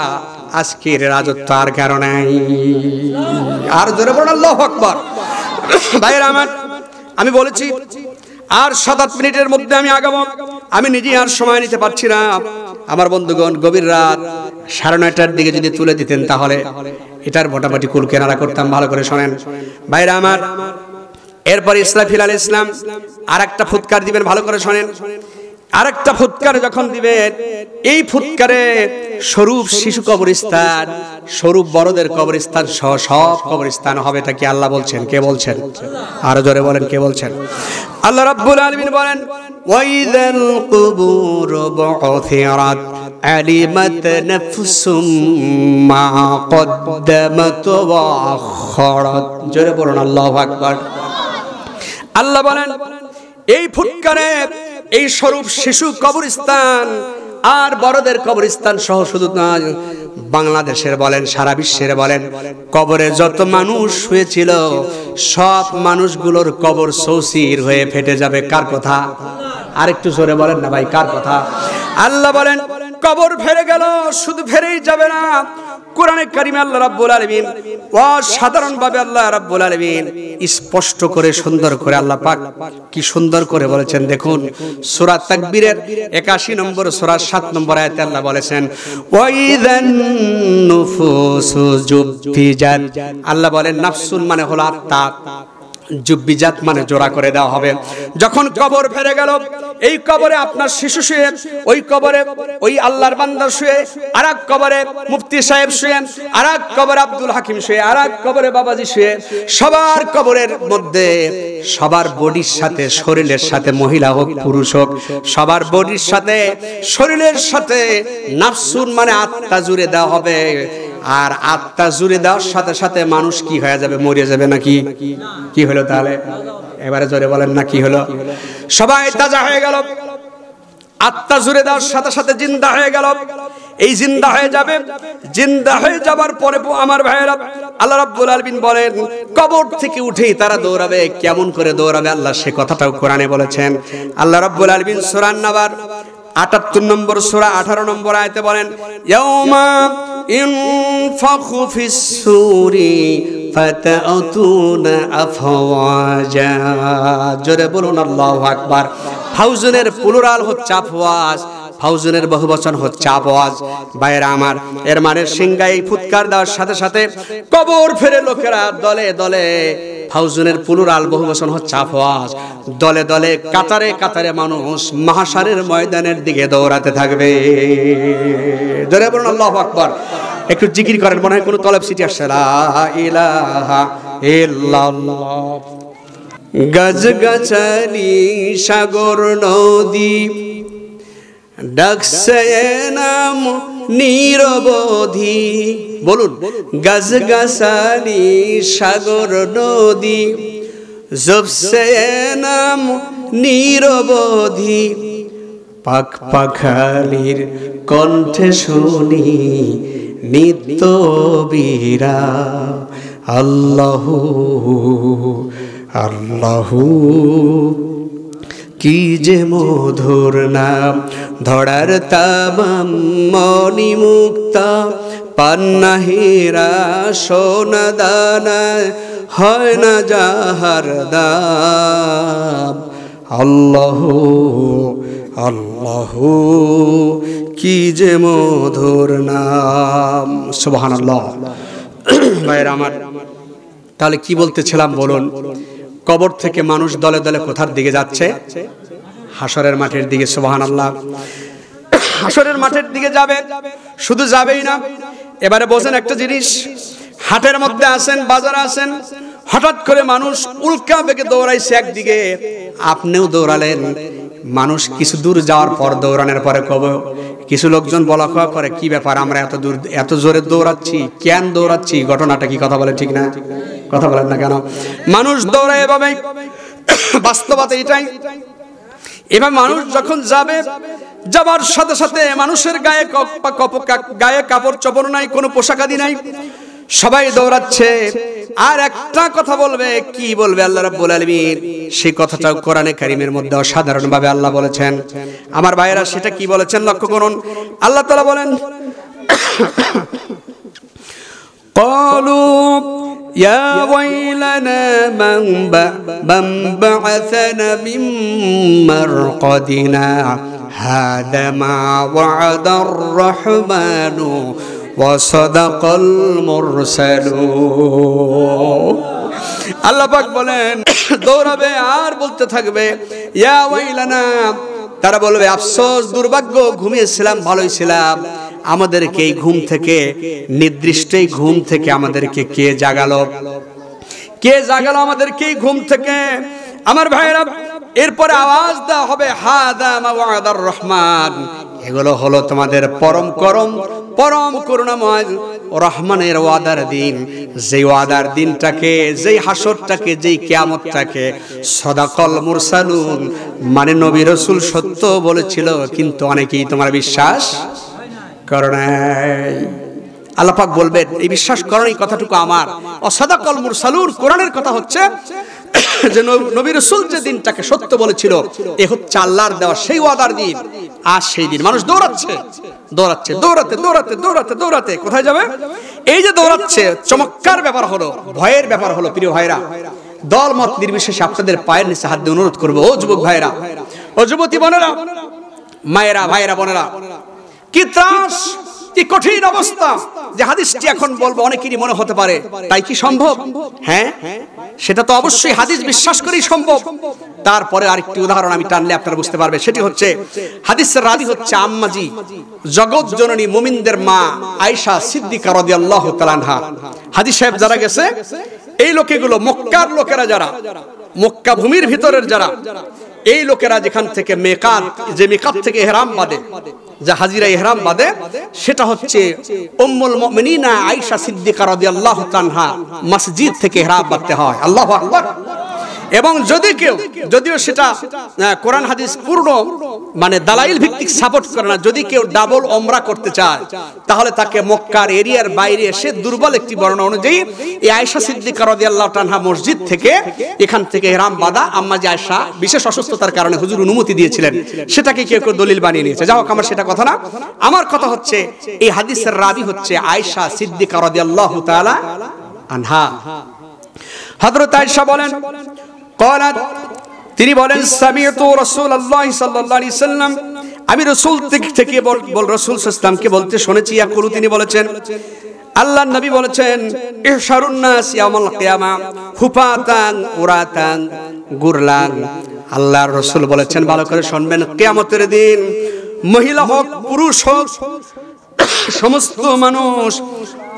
আজকের রাজত্ব আর কারো নাই। আর জোরে বলুন আল্লাহু আকবার। ভাইরা আমার, আমি বলেছি আর 7-8 মিনিটের মধ্যে আমি আগাবো। আমি নিজে আর সময় নিতে পারছি না। আমার বন্ধুগণ, গভীর রাত 9:30টার দিকে যদি তুলে দিতেন তাহলে এটার মোটামুটি কুল কেনারা করতাম। ভালো করে শোনেন ভাইরা আমার। এরপর ইসরাফিল আলাইহিস সালাম আরেকটা ফুৎকার দিবেন। ভালো করে শোনেন। আরেকটা ফুৎকার যখন দিবেন, এই ফুৎকারে স্বরূপ শিশু কবরস্থান, স্বরূপ বড়দের কবরস্থান সহ সব কবরস্থান হবে। তা কি আল্লাহ বলছেন? কে বলছেন? আরো জোরে বলেন, কে বলছেন? আল্লাহ রাব্বুল আলামিন বলেন, ওয়াইদাল কুবুর বু'থিরাত আলিমাত নাফসুম মা কদ্দামাত ওয়া আখারাত। জোরে বলুন আল্লাহু আকবার। আল্লাহ বলেন, এই ফুৎকারে এই স্বরূপ শিশু কবরস্থান আর বড়দের কবরস্থান সহ শুধু নয়, বাংলাদেশের বলেন সারা বিশ্বের বলেন, কবরে যত মানুষ শুয়েছিল সব মানুষগুলোর কবর সৌসির হয়ে ফেটে যাবে। কার কথা? আরেকটু জোরে বলেন না ভাই, কার কথা? আল্লাহ বলেন, কবর ফেরে গেল, শুধু ফেরেই যাবে না। কোরআনে কারিমে আল্লাহ রাব্বুল আলামিন অসাধারণ ভাবে আল্লাহ রাব্বুল আলামিন স্পষ্ট করে সুন্দর করে আল্লাহ পাক কি সুন্দর করে বলেছেন। দেখুন সূরা তাকবীরের 81 নম্বর সূরা 7 নম্বর আয়াতে আল্লাহ বলেছেন, ওয়াইদান নুফুসু জুব্বিজাত। আল্লাহ বলেন নাফসুন মানে হলো আত্মা, জুব্বিজাত মানে জোড়া করে দেওয়া হবে। যখন কবর ফেরে গেল, এই কবরে আপনার শিশু শুয়ে, ওই কবরে ওই আল্লাহর বান্দা শুয়ে, আরেক কবরে মুফতি সাহেব শুয়ে, আরেক কবরে আব্দুল হাকিম শুয়ে, আরেক কবরে বাবাজি শুয়ে, সবার কবরের মধ্যে সবার বডির সাথে, শরীরের সাথে, মহিলা হোক পুরুষ হোক, সবার বডির সাথে শরীরের সাথে নাফসুন মানে আত্মা জুড়ে দেওয়া হবে। আর আত্মা জুড়ে দেওয়ার সাথে সাথে মানুষ কি হয়ে যাবে? মরে যাবে নাকি? কি হলো তাহলে? এবারে জোরে বলেন না, কি হলো? সবাই তাজা হয়ে গেল। আত্মা জুড়ে দেওয়ার সাথে সাথে জিন্দা হয়ে গেল। এই জিন্দা হয়ে যাবে। জিন্দা হয়ে যাবার পরে আমার ভাইয়েরা, আল্লাহ রাব্বুল আলামিন বলেন, কবর থেকে উঠেই তারা দৌড়াবে। কেমন করে দৌড়াবে আল্লাহ সে কথাটাও কোরআনে বলেছেন। আল্লাহ রাব্বুল আলামিন সূরা আন-নাবার 78 নম্বর সূরা 18 নম্বর আয়াতে বলেন, ইয়াউমা ইনফাখু ফিস সূরি ফাতাতুনা আফওয়াজা। জোরে বলুন আল্লাহু আকবার। ফাউজনের প্লুরাল হচ্ছে আফওয়াজ, ফাউজনের বহুবচন হচ্ছে আওয়াজ। ভাইরা আমার, এর মানে সিংহায় ফুৎকার দেওয়ার সাথে সাথে কবর ফেরে লোকেরা দলে দলে, ফাউজনের প্লুরাল বহুবচন হচ্ছে আওয়াজ, দলে দলে কাতারে কাতারে মানুষ মাহশারের ময়দানের দিকে দৌড়াতে থাকবে। জোরে বলুন আল্লাহু আকবার। একটু জিকির করেন, মনে হয় কোন তলব সিটি আসছে। লা ইলাহা ইল্লাল্লাহ। গাছগাছালি সাগর নদী ডাকছে নাম নিরবধি। বলুন, গাছগাছালি সাগর নদী জপছে নাম নিরবধি। পাখ পাখালির কণ্ঠে শুনি নিত্য বিরাম আল্লাহু আল্লাহু। কি যে মধুর নাম, ধরার তামাম মনি মুক্তা, পান্না হীরা সোনা দানা, হয় না যাহার দাম আল্লাহু আল্লাহু। কি যে মধুর নাম, সুবহানাল্লাহ। ভাইরা আমার, তাহলে কি বলতেছিলাম বলুন? কবর থেকে মানুষ দলে দলে কোথার দিকে যাচ্ছে? হাসরের মাঠের দিকে। সুবহানাল্লাহ। হাসরের মাঠের দিকে যাবে। শুধু যাবেই না, এবারে বোঝেন একটা জিনিস। হাটের মধ্যে আছেন, বাজারে আছেন, হঠাৎ করে মানুষ উল্কা বেগে দৌড়াইছে একদিকে, আপনিও দৌড়ালেন। মানুষ কিছু দূর যাওয়ার পর, দৌড়ানোর পরে কবে কিছু লোকজন বলা কওয়া করে, কি ব্যাপার আমরা এত দূর এত জোরে দৌড়াচ্ছি, কেন দৌড়াচ্ছি, ঘটনাটা কি? কথা বলেন ঠিক না? কথা বলেন না কেন? মানুষ দৌড়ায় এভাবে, বাস্তবতা এটাই। এবার মানুষ যখন যাবে, যাবার সাথে সাথে মানুষের গায়ে কাপড় চোপড় নাই, কোনো পোশাক আদি নাই, সবাই দৌড়াচ্ছে। আর একটা কথা বলবে, কি বলবে? আল্লাহ রাব্বুল আলামিন সেই কথাটাও কোরআনে কারীমের মধ্যে অসাধারণ ভাবে আল্লাহ বলেছেন। আমার ভাইয়েরা, সেটা কি বলেছেন লক্ষ্য করুন। আল্লাহ তাআলা বলেন, ক্বালু ইয়া ওয়াইলানা মান বা'আসানা মিন মারকাদিনা হাদা মা ওয়াদার রহমানু ওয়া সাদাকাল মুরসালুন। আল্লাহ পাক বলেন দৌড়াবে আর বলতে থাকবে ইয়া ওয়াইলানা, তারা বলবে আফসোস, দুর্ভাগ্য, ঘুমিয়েছিলাম, ভালোই ছিলাম, আমাদেরকে এই ঘুম থেকে, নির্দিষ্ট এই ঘুম থেকে আমাদেরকে কে জাগালো, কে জাগালো আমাদেরকে এই ঘুম থেকে। আমার ভাইরা, এরপরে আওয়াজ দেওয়া হবে হাদা মা ওয়াদার রহমান, এগুলো হলো তোমাদের পরম করুণাময় রহমানের ওয়াদার দিন। যেই ওয়াদার দিনটাকে, যেই হাসরটাকে, যেই কিয়ামতটাকে সাদাকাল মুরসালুন, মানে নবী রাসূল সত্য বলেছিল, কিন্তু অনেকেই তোমার বিশ্বাস করে নাই। আল্লাহ পাক বলবেন এই বিশ্বাস করনি কথাটুকু আমার। সাদাকাল মুরসালুন, কোরআনের কথা হচ্ছে যে নবী রাসূল যে দিনটাকে সত্য বলেছিল, এ হচ্ছে আল্লাহর দেওয়া সেই ওয়াদার দিন। আর সেই দিন মানুষ দৌড়াচ্ছে, দৌড়াতে কোথায় যাবে? এই যে দৌড়াচ্ছে, চমৎকার ব্যাপার হলো, ভয়ের ব্যাপার হলো প্রিয় ভাইরা, দল মত নির্বিশেষে আপনাদের পায়ের নিচে হাত দিয়ে অনুরোধ করবো, ও যুবক ভাইরা, ও যুবতী বোনেরা, মায়েরা, ভাইরা, বোনেরা, কি ত্রাস, কি কঠিন অবস্থা যে হাদিসটি এখন বলবো অনেকেরই মনে হতে পারে তাই কি সম্ভব? হ্যাঁ, সেটা তো অবশ্যই হাদিস বিশ্বাস করেই সম্ভব। তারপরে আরেকটি উদাহরণ আমি টানলে আপনারা বুঝতে পারবে, সেটি হচ্ছে হাদিসের রাবী হচ্ছে আম্মাজি, জগৎ জননী মুমিনদের মা আয়েশা সিদ্দিকা রাদিয়াল্লাহু তাআলা আনহা। হাদিস সাহেব যারা গেছে, এই লোকেগুলো মক্কার লোকেরা, যারা মক্কা ভূমির ভিতরের যারা, এই লোকেরা যেখান থেকে মেকাত, যে মেকাত থেকে ইহরাম বাঁধে, যা হাজিরা ইহরাম বাঁধে, সেটা হচ্ছে উম্মুল মুমিনিনা আয়েশা সিদ্দিকা রাদিয়াল্লাহু তাআলা আনহা মসজিদ থেকে ইহরাম বাঁধতে হয়। আল্লাহু আকবার। এবং যদিও সেটা কোরআন হাদিস পূর্ণ মানে দালাইল ভিত্তিক সাপোর্ট করে না, যদি কেউ ডাবল ওমরা করতে চায় তাহলে তাকে মক্কার এরিয়ার বাইরে এসে, দুর্বল একটি বর্ণনা অনুযায়ী এই আয়েশা সিদ্দিকা রাদিয়াল্লাহু তাআলা আনহা মসজিদ থেকে, এখান থেকে ইহরাম বাঁধা, আম্মাজি আয়েশা বিশেষ অসুস্থতার কারণে হুজুর অনুমতি দিয়েছিলেন, সেটাকে কেউ কেউ দলিল বানিয়ে নিয়েছে। যাই হোক, আমার সেটা কথা না, আমার কথা হচ্ছে এই হাদিসের রাবী হচ্ছে আয়েশা সিদ্দিকা রাদিয়াল্লাহু তাআলা আনহা। হযরত আয়েশা বলেন, قالت, তিনি বলেন সামিআতু রাসূলুল্লাহ সাল্লাল্লাহু আলাইহি সাল্লাম, আমি রাসূল থেকে রাসূল সাল্লামকে বলতে শুনেছি, ইয়াকুলু, তিনি বলেছেন, আল্লাহর নবী বলেছেন, ইহশারুন নাস ইয়াউমাল কিয়ামা হুফাতান উরাতান গুরলান। আল্লাহর রাসূল বলেছেন, ভালো করে শুনবেন, কিয়ামতের দিন মহিলা হোক পুরুষ হোক সমস্ত মানুষ,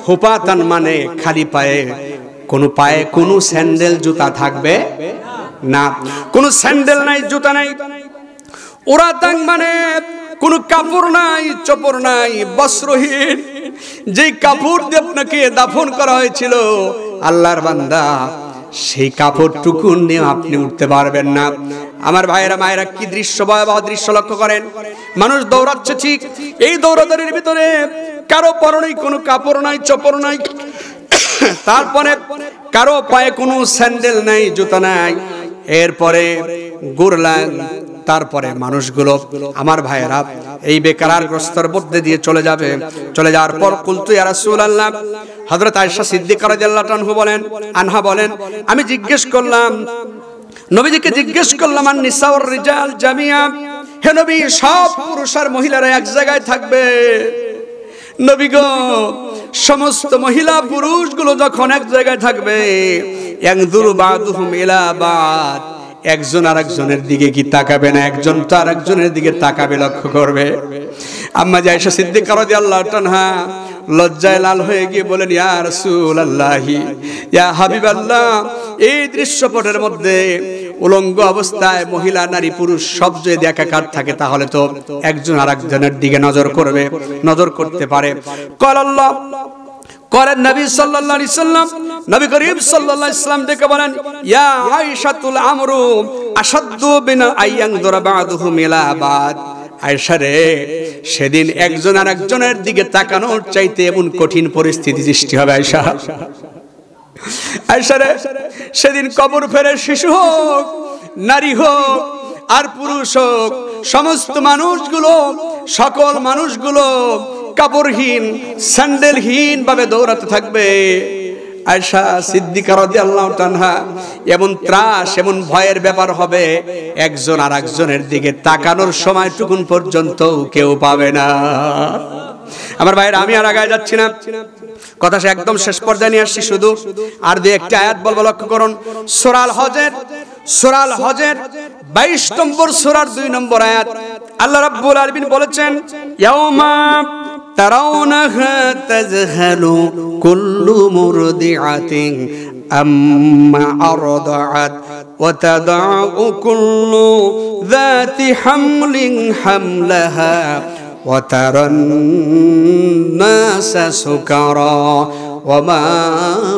হুফাতান মানে খালি পায়ে, কোনো স্যান্ডেল জুতা থাকবে না, কোনো স্যান্ডেল নাই, জুতা নাই। উরাতান মানে কোনো কাপড় নাই, চোপড় নাই, বস্ত্রহীন, যেই কাপড় দিয়ে আপনাকে দাফন করা হয়েছিল আল্লাহর বান্দা, সেই কাপড়টুকু নিয়ে আপনি উঠতে পারবেন না। আমার ভাইয়েরা, মায়েরা, কি দৃশ্য, ভয়াবহ দৃশ্য লক্ষ্য করেন। মানুষ দৌড়াচ্ছে ঠিক, এই দৌড়াদৌড়ির ভিতরে কারো পরনে কোনো কাপড় নাই, চোপড় নাই, তারপরে কারো পায়ে কোনো স্যান্ডেল নাই, জুতা নাই, এরপরে গুরলান, তারপরে মানুষগুলো, আমার ভাইয়েরা, এই বেকারগ্রস্তর মধ্যে দিয়ে চলে যাবে। চলে যাওয়ার পর কুলতু ইয়া রাসূলুল্লাহ, হযরত আয়েশা সিদ্দিকা রাদিয়াল্লাহু আনহা বলেন, আমি জিজ্ঞেস করলাম, নবীজিকে জিজ্ঞেস করলাম, আন নিসা ওয়ার রিজাল জামিয়া, হে নবী, সব পুরুষ আর মহিলারা এক জায়গায় থাকবে? নবী গো, সমস্ত মহিলা পুরুষগুলো যখন এক জায়গায় থাকবে, ইয়ানজুরু বাদুহুম ইলা বাদ, একজন আরেকজনের দিকে কি তাকাবে না? একজন তো আরেকজনের দিকে তাকাবে, লক্ষ্য করবে। আম্মা আয়েশা সিদ্দিকা রাদিয়াল্লাহু আনহা লজ্জায় লাল হয়ে গিয়ে বলেন, ইয়া রাসূলুল্লাহি, ইয়া হাবিবাল্লাহ, এই দৃশ্যপটের মধ্যে উলঙ্গ অবস্থায় মহিলা, নারী, পুরুষ সব যদি একাকার থাকে, তাহলে তো একজন আরেকজনের দিকে নজর করতে পারে। ক্বালাল্লাহ, করেন নবী সাল্লাল্লাহু আলাইহি সাল্লাম, নবী করিম সাল্লাল্লাহু আলাইহি সাল্লাম ডেকে বলেন, ইয়া আয়েশাতুল আমরু আশাদ্দু বিনা আইয়ানযুরা বা'দুহুম ইলা বা'দ। আয়েশা রে, সেদিন একজন আরেকজনের দিকে তাকানোর চাইতে এমন কঠিন পরিস্থিতি সৃষ্টি হবে। আয়েশা রে, সেদিন কবর ফেরে শিশু হোক, নারী হোক আর পুরুষ হোক, সমস্ত মানুষগুলো, সকল মানুষগুলো কাপড়হীন, স্যান্ডেলহীন ভাবে দৌড়াতে থাকবে। আয়েশা সিদ্দিকা রাদিয়াল্লাহু তাআলা এমন ত্রাস এমন ভয়ের ব্যাপার হবে একজন আরেকজনের দিকে তাকানোর সময়টুকুন পর্যন্ত কেউ পাবে না। আমার ভাইরা আমি আর আগায় যাচ্ছি না, কথা একদম শেষ পর্যায়ে নিয়ে আসছি, শুধু আর দুই একটা আয়াত বলবো, লক্ষ্য করুন। সূরা আল হজের 22 নম্বর সূরার 2 নম্বর আয়াত আল্লাহ রাব্বুল আলামিন বলেছেন, ইয়াউমা তারাউনাহা তাযহালু কুল্লু মুরদিআতিন আম্মা আরদাআত ওয়া তাদাউ কুল্লু যাতি হামলিন হামলাহা ওয়া তারান নাসা সুকারা ওয়া মা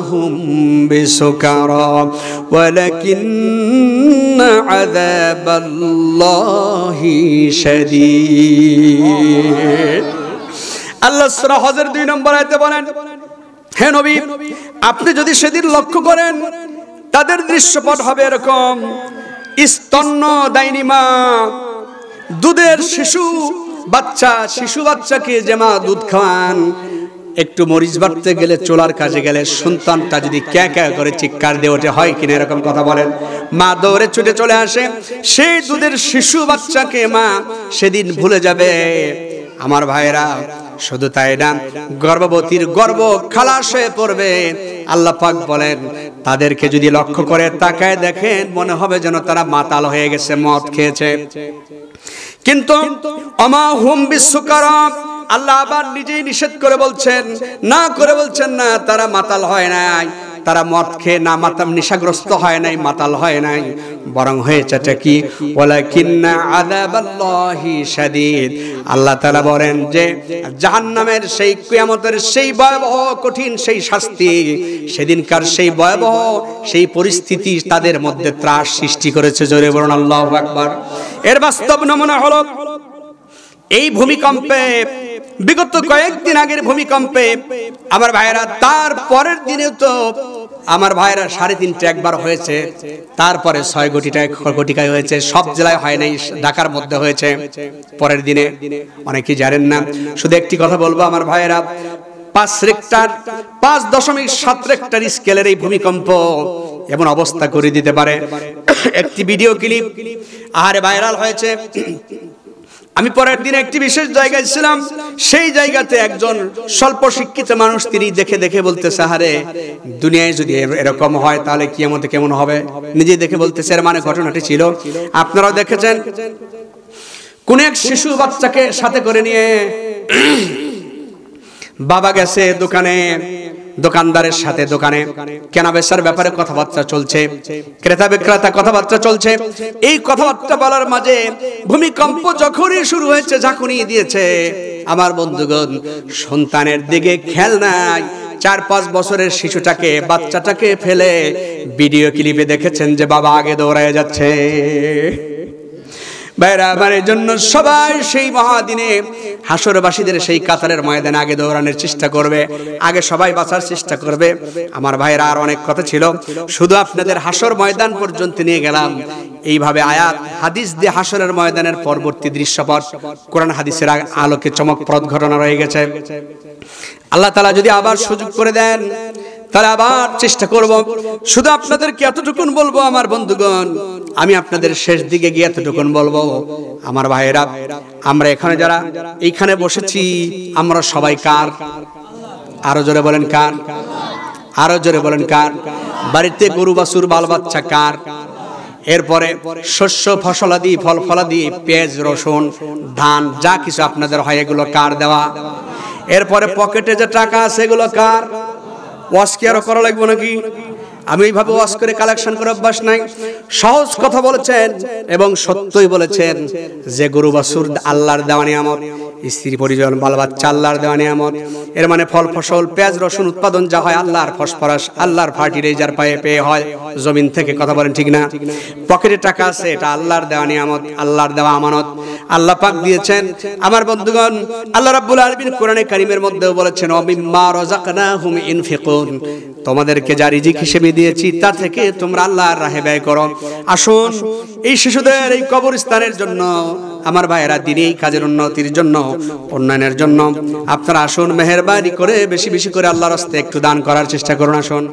হুম বিসুকারা ওয়ালাকিন্না আযাবাল্লাহি শাদীদ। আল্লাহ সূরা হজের 2 নম্বর আয়াতে বলেন, হে নবী আপনি যদি সেদিন লক্ষ্য করেন তাদের দৃশ্যপট হবে এরকম, স্তন্য দাইনি মা, দুধের শিশু বাচ্চাকে যে মা দুধ খাওয়ান, একটু মরিচ বাটতে গেলে চোলার কাজে গেলে সন্তানটা যদি ক্যা ক্যা করে চিৎকার দিয়ে ওঠে, হয় কিনা এরকম কথা বলেন, মা দৌড়ে ছুটে চলে আসে, সেই দুধের শিশু বাচ্চাকে মা সেদিন ভুলে যাবে। আমার ভাইরা শুধু তাই না, গর্ভবতীর গর্ভ খালাস হয়ে পড়বে। আল্লাহ পাক বলেন তাদেরকে যদি লক্ষ্য করে তাকায় দেখেন মনে হবে যেন তারা মাতাল হয়ে গেছে, মদ খেয়েছে। কিন্তু আমা হুম বিসুকারা, আল্লাহ আবার নিজেই নিষেধ করে বলছেন, না করে বলছেন না তারা মাতাল হয় নাই, তারা মদ খেয়ে না মাতাল নেশাগ্রস্ত হয় নাই, মাতাল হয় নাই, বরং হয়েছেটা কি, ওয়ালাকিন্না আযাবাল্লাহি শাদীদ। আল্লাহ তাআলা বলেন যে জাহান্নামের সেই কিয়ামতের সেই ভয়াবহ কঠিন সেই শাস্তি, সেদিনকার সেই ভয়াবহ সেই পরিস্থিতি তাদের মধ্যে ত্রাস সৃষ্টি করেছে। জোরে বলুন আল্লাহু আকবার। এর বাস্তব নমুনা হলো এই ভূমিকম্পে, বিগত কয়েকদিন আগের ভূমিকম্পে আমার ভাইরা, তার পরের দিনেও তো আমার ভাইরা 3.5 একবার হয়েছে, তারপরে 6 ঘটিকায় হয়েছে, সব জেলায় হয় নাই, ঢাকার মধ্যে হয়েছে পরের দিনে। অনেকেই জানেন না, শুধু একটি কথা বলবো আমার ভাইরা, 5.7 রেক্টার স্কেলের এই ভূমিকম্প এমন অবস্থা করে দিতে পারে। একটি ভিডিও ক্লিপ আহারে ভাইরাল হয়েছে। আমি পরের দিন একটি বিশেষ জায়গায় ছিলাম, সেই জায়গাতে একজন স্বল্প শিক্ষিত মানুষ, তিনি দেখে দেখে বলতেছে, আরে দুনিয়ায় যদি এরকম হয় তাহলে কিয়ামতে কেমন হবে। নিজে দেখে বলতেছে, এর মানে ঘটনাটি ছিল, আপনারাও দেখেছেন, কোন এক শিশু বাচ্চাকে সাথে করে নিয়ে বাবা গেছে দোকানে, দোকানদারের সাথে দোকানে কেনা বেচার ব্যাপারে কথাবার্তা চলছে, ক্রেতা বিক্রেতা কথাবার্তা চলছে। এই কথাবার্তা বলার মাঝে ভূমিকম্প যখনই শুরু হয়েছে, ঝাঁকুনি দিয়েছে, আমার বন্ধুগণ সন্তানের দিকে খেয়াল নাই। 4-5 বছরের শিশুটাকে, বাচ্চাটাকে ফেলে ভিডিও ক্লিপে দেখেছেন যে বাবা আগে দৌড়ায় যাচ্ছে। ভাইরা আমার জন্য সবাই সেই মহাদিনে হাসরবাসীদের সেই কাতারের ময়দানে আগে দৌড়ানোর চেষ্টা করবে, আগে সবাই বাঁচার চেষ্টা করবে। আমার ভাইরা আর অনেক কথা ছিল, শুধু আপনাদের হাসর ময়দান পর্যন্ত নিয়ে গেলাম। এইভাবে আয়াত হাদিস দিয়ে হাসরের ময়দানের পরবর্তী দৃশ্যপট কোরআন হাদিসের আলোকে চমকপ্রদ ঘটনা রয়ে গেছে। আল্লাহ তাআলা যদি আবার সুযোগ করে দেন তাহলে আবার চেষ্টা করব। শুধু আপনাদেরকে এতটুকুন বলবো আমার বন্ধুগণ, আমি আপনাদের শেষ দিকে গিয়ে এতটুকুন বলবো, আমার ভাইয়েরা আমরা এখানে যারা এইখানে বসেছি আমরা সবাই কার? আরো জোরে বলেন কার? আরো জোরে বলেন কার? বাড়িতে গরু বাছুর বাল বাচ্চা কার? এরপরে শস্য ফসলাদি ফল ফলাদি পেঁয়াজ রসুন ধান যা কিছু আপনাদের হয় এগুলো কার দেওয়া? এরপরে পকেটে যে টাকা আছে এগুলো কার? ওয়াজ কি আরো করা লাগবে নাকি? আমি এইভাবে ওয়াজ করে কালেকশন করে অভ্যাস নাই। সহজ কথা বলেছেন এবং সত্যই বলেছেন যে গরু বাছুর আল্লাহর দেওয়া নিয়ামত, স্ত্রী পরিজন বাল বাচ্চা আল্লাহর দেওয়া নিয়ামত। এর মানে ফল ফসল পেঁয়াজ রসুন উৎপাদন যা হয় আল্লাহর ফসফরাস আল্লাহর ফার্টিলাইজার পায়ে পেয়ে হয় জমিন থেকে, কথা বলেন ঠিক না? পকেটে টাকা আছে এটা আল্লাহর দেওয়া নিয়ামত, আল্লাহর দেওয়া আমানত, আল্লাহ পাক দিয়েছেন। আমার বন্ধুগণ আল্লাহ রাব্বুল আলামিন কোরআনে কারীমের মধ্যেও বলেছেন, ওয়া মিম্মা রাযাকনাহুম ইনফিকুন, তোমাদেরকে যা রিজিক হিসেবে দিয়েছি তা থেকে তোমরা আল্লাহর রাহে ব্যয় করো। আসুন এই শিশুদের এই কবরস্থানের জন্য আমার ভাইয়েরা দিনই কাজের উন্নতির জন্য উন্নয়নের জন্য আপনারা আসুন মেহেরবানি করে বেশি বেশি করে আল্লাহর রাস্তায় একটু দান করার চেষ্টা করুন। আসুন।